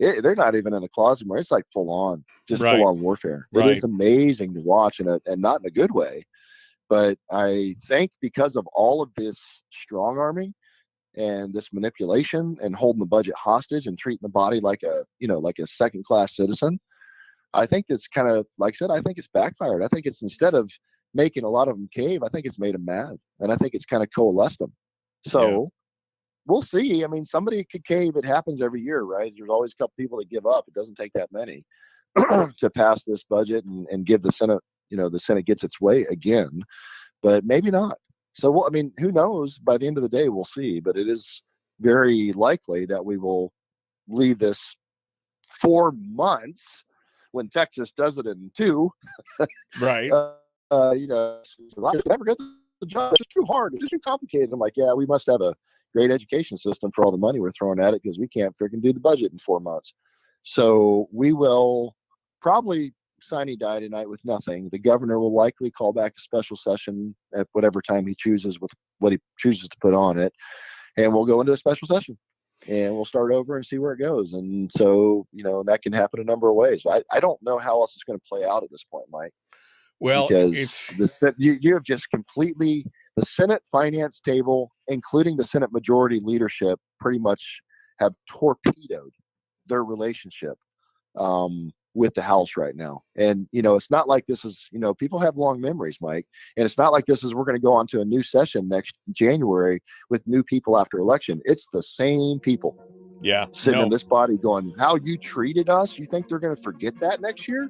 they're not even in the closet anymore. It's like full on warfare. It is amazing to watch, and not in a good way. But I think because of all of this strong arming and this manipulation and holding the budget hostage and treating the body like a second class citizen, I think that's kind of, like I said, I think it's backfired. I think it's, instead of making a lot of them cave, I think it's made them mad, and I think it's kind of coalesced them. So. We'll see. I mean, somebody could cave. It happens every year, right? There's always a couple people that give up. It doesn't take that many to pass this budget and give the Senate, the Senate gets its way again, but maybe not. So, I mean, who knows? By the end of the day, we'll see. But it is very likely that we will leave this 4 months when Texas does it in 2. right. Never get the job. It's just too hard. It's just too complicated. I'm like, yeah, we must have a great education system for all the money we're throwing at it, because we can't freaking do the budget in 4 months. So we will probably sine die tonight with nothing. The governor will likely call back a special session at whatever time he chooses, with what he chooses to put on it. And we'll go into a special session and we'll start over and see where it goes. And so, that can happen a number of ways. I don't know how else it's going to play out at this point, Mike. Well, because you have just completely, the Senate finance table, including the Senate majority leadership, pretty much have torpedoed their relationship with the House right now. And, it's not like this is, people have long memories, Mike. And it's not like this is, we're going to go on to a new session next January with new people after election. It's the same people. Yeah. Sitting in this body going, how you treated us, you think they're going to forget that next year?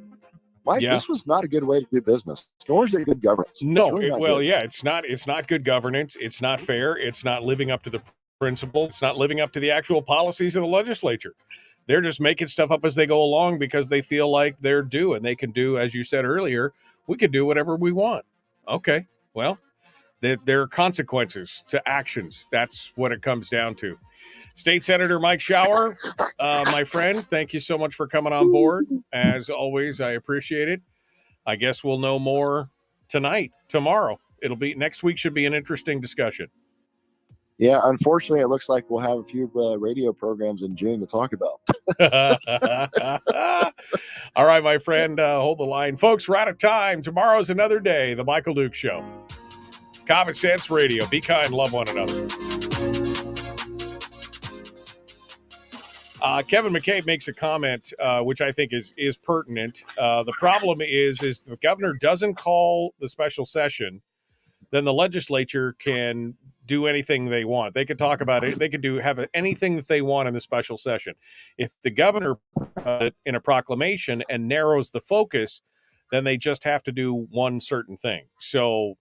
Mike, this was not a good way to do business. Nor is it good governance. No, Really it's not good governance. It's not fair. It's not living up to the principles. It's not living up to the actual policies of the legislature. They're just making stuff up as they go along because they feel like they're due, and they can do, as you said earlier, we could do whatever we want. Okay, well, there are consequences to actions. That's what it comes down to. State Senator Mike Shower, my friend, thank you so much for coming on board. As always, I appreciate it. I guess we'll know more tomorrow. Next week should be an interesting discussion. Yeah, unfortunately, it looks like we'll have a few radio programs in June to talk about. All right, my friend, hold the line. Folks, we're out of time. Tomorrow's another day, The Michael Duke Show. Common Sense Radio. Be kind, love one another. Kevin McCabe makes a comment, which I think is pertinent. The problem is the governor doesn't call the special session, then the legislature can do anything they want. They could talk about it. They could have anything that they want in the special session. If the governor in a proclamation and narrows the focus, then they just have to do one certain thing. So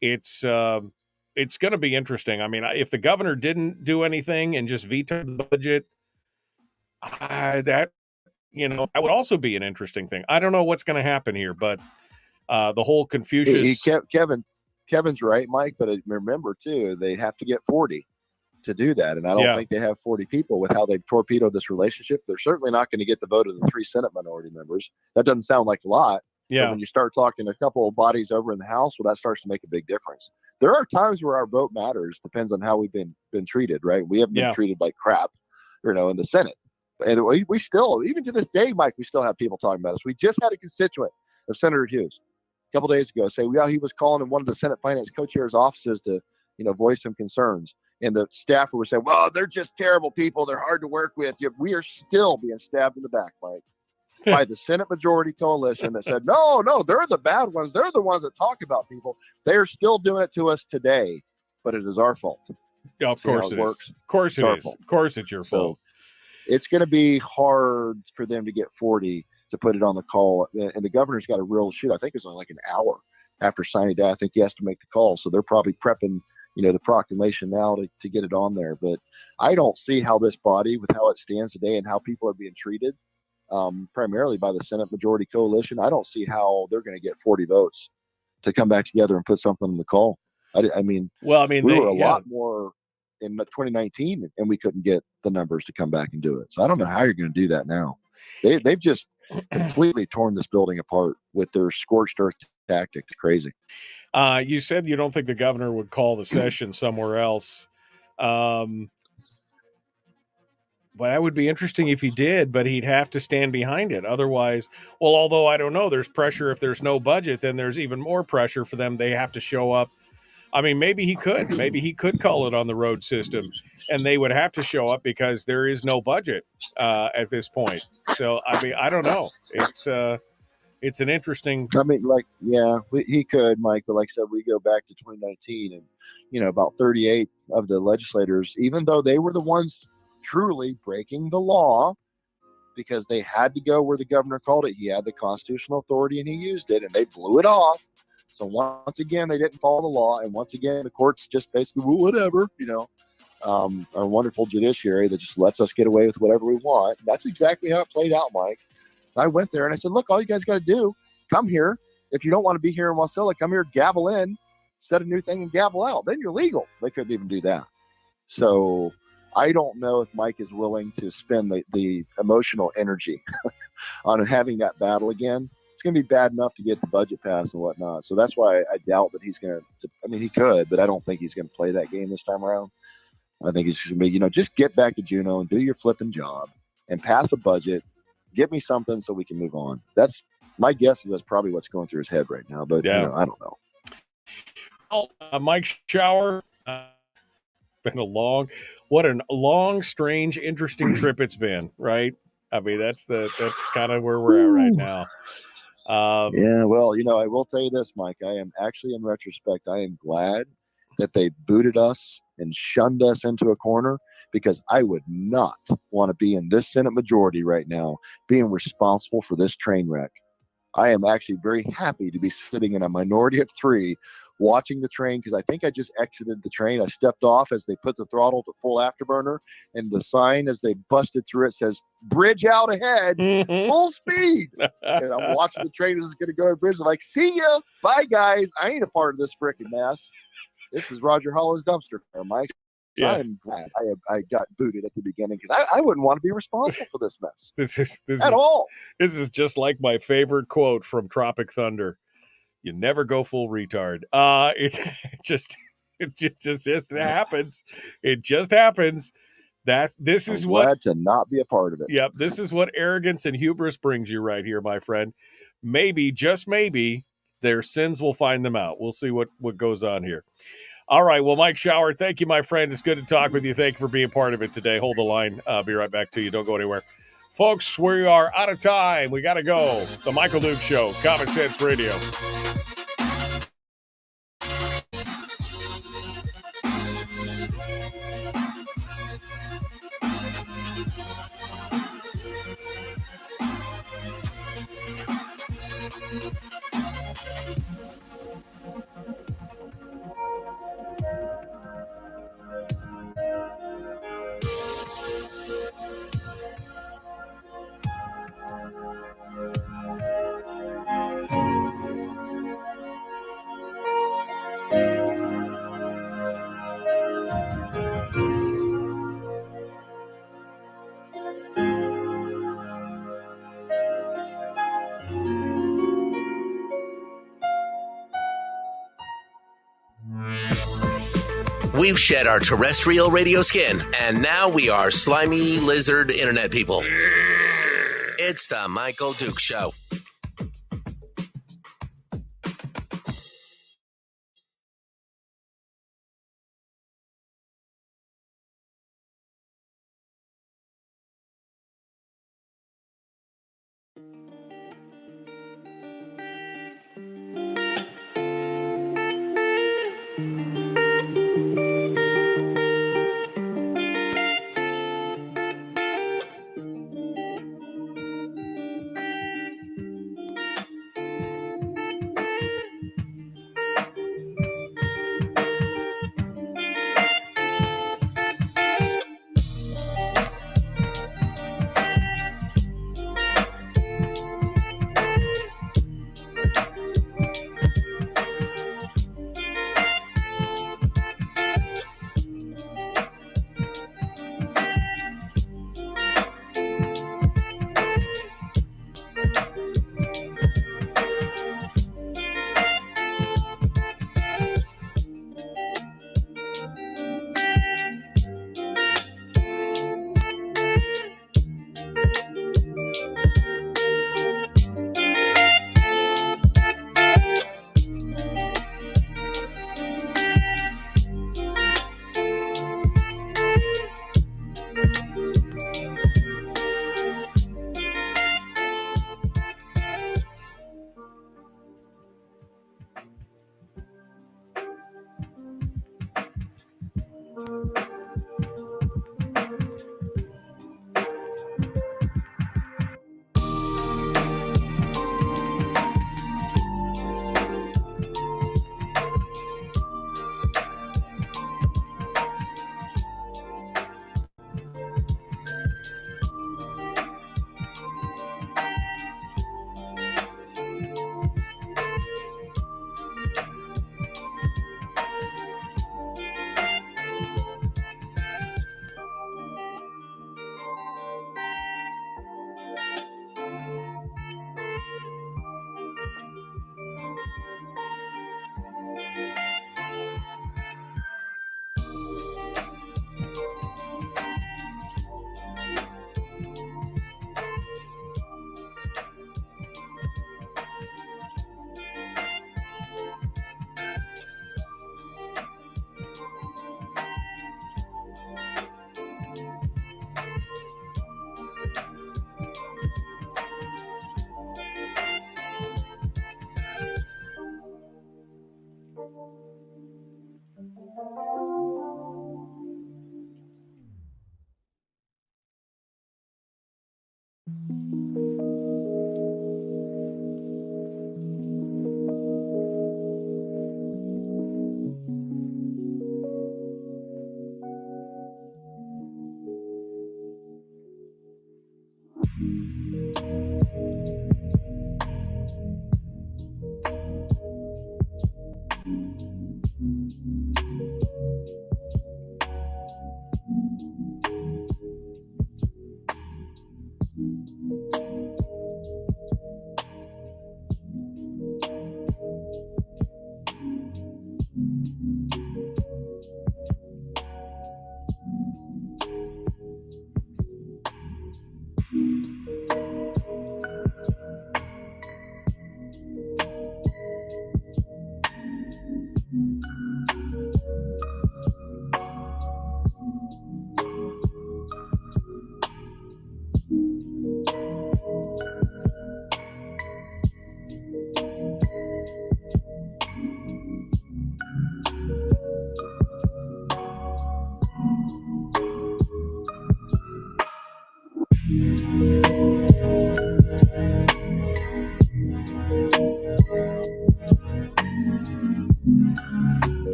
it's going to be interesting. I mean, if the governor didn't do anything and just vetoed the budget, that would also be an interesting thing. I don't know what's going to happen here, but the whole Confucius. Kevin's right, Mike, but remember too, they have to get 40 to do that, and I don't think they have 40 people with how they've torpedoed this relationship. They're certainly not going to get the vote of the 3 Senate minority members. That doesn't sound like a lot. Yeah. But when you start talking a couple of bodies over in the House, well, that starts to make a big difference. There are times where our vote matters. Depends on how we've been treated, right? We haven't been treated like crap, in the Senate. And we still, even to this day, Mike, we still have people talking about us. We just had a constituent of Senator Hughes a couple days ago say, he was calling in one of the Senate Finance co-chair's offices to, voice some concerns. And the staffer was saying, well, they're just terrible people. They're hard to work with. We are still being stabbed in the back, Mike. by the Senate Majority Coalition that said, no, they're the bad ones. They're the ones that talk about people. They're still doing it to us today, but it is our fault. Yeah, of course it works? is. Of course it is. Of course it's your fault. It's going to be hard for them to get 40 to put it on the call. And the governor's got a real shoot. I think it's only like an hour after signing day. I think he has to make the call. So they're probably prepping, the proclamation now to get it on there. But I don't see how this body, with how it stands today and how people are being treated, primarily by the Senate Majority Coalition, I don't see how they're going to get 40 votes to come back together and put something in the call. I mean, we were a lot more in 2019, and we couldn't get the numbers to come back and do it. So I don't know how you're going to do that now. They've just completely torn this building apart with their scorched earth tactics. Crazy. You said you don't think the governor would call the session somewhere else. But that would be interesting if he did, but he'd have to stand behind it. Otherwise, although I don't know, there's pressure. If there's no budget, then there's even more pressure for them. They have to show up. I mean, maybe he could call it on the road system, and they would have to show up because there is no budget at this point. So, I mean, I don't know. It's an interesting. I mean, he could, Mike, but like I said, we go back to 2019, and about 38 of the legislators, even though they were the ones truly breaking the law, because they had to go where the governor called it. He had the constitutional authority, and he used it, and they blew it off. So once again, they didn't follow the law, and once again, the courts just basically, well, whatever, our wonderful judiciary that just lets us get away with whatever we want. That's exactly how it played out, Mike. I went there and I said, look, all you guys got to do, come here. If you don't want to be here in Wasilla, come here, gavel in, set a new thing and gavel out. Then you're legal. They couldn't even do that. So I don't know if Mike is willing to spend the emotional energy on having that battle again. It's going to be bad enough to get the budget passed and whatnot. So that's why I doubt that he's going to, I mean, he could, but I don't think he's going to play that game this time around. I think he's going to be, just get back to Juneau and do your flipping job and pass a budget. Give me something so we can move on. That's my guess. That's probably what's going through his head right now. But I don't know. Well, Mike Shower, been a long, strange, interesting trip it's been. Right? I mean, that's kind of where we're at right now. Well, I will tell you this, Mike. I am actually, in retrospect, I am glad that they booted us and shunned us into a corner, because I would not want to be in this Senate majority right now, being responsible for this train wreck. I am actually very happy to be sitting in a minority of 3 watching the train, because I think I just exited the train. I stepped off as they put the throttle to full afterburner, and the sign as they busted through it says, bridge out ahead, full speed. And I'm watching the train as it's going to go to bridge. I'm like, see ya. Bye, guys. I ain't a part of this freaking mess. This is Roger Hollow's dumpster fire, Mike. So I'm glad I got booted at the beginning, because I wouldn't want to be responsible for this mess. This is just like my favorite quote from Tropic Thunder. You never go full retard. It just happens. It just happens. I'm glad to not be a part of it. Yep. This is what arrogance and hubris brings you right here, my friend. Maybe, just maybe, their sins will find them out. We'll see what goes on here. All right. Well, Mike Shower, thank you, my friend. It's good to talk with you. Thank you for being part of it today. Hold the line. I'll be right back to you. Don't go anywhere. Folks, we are out of time. We got to go. The Michael Duke Show, Common Sense Radio. We've shed our terrestrial radio skin, and now we are slimy lizard internet people. It's the Michael Duke Show.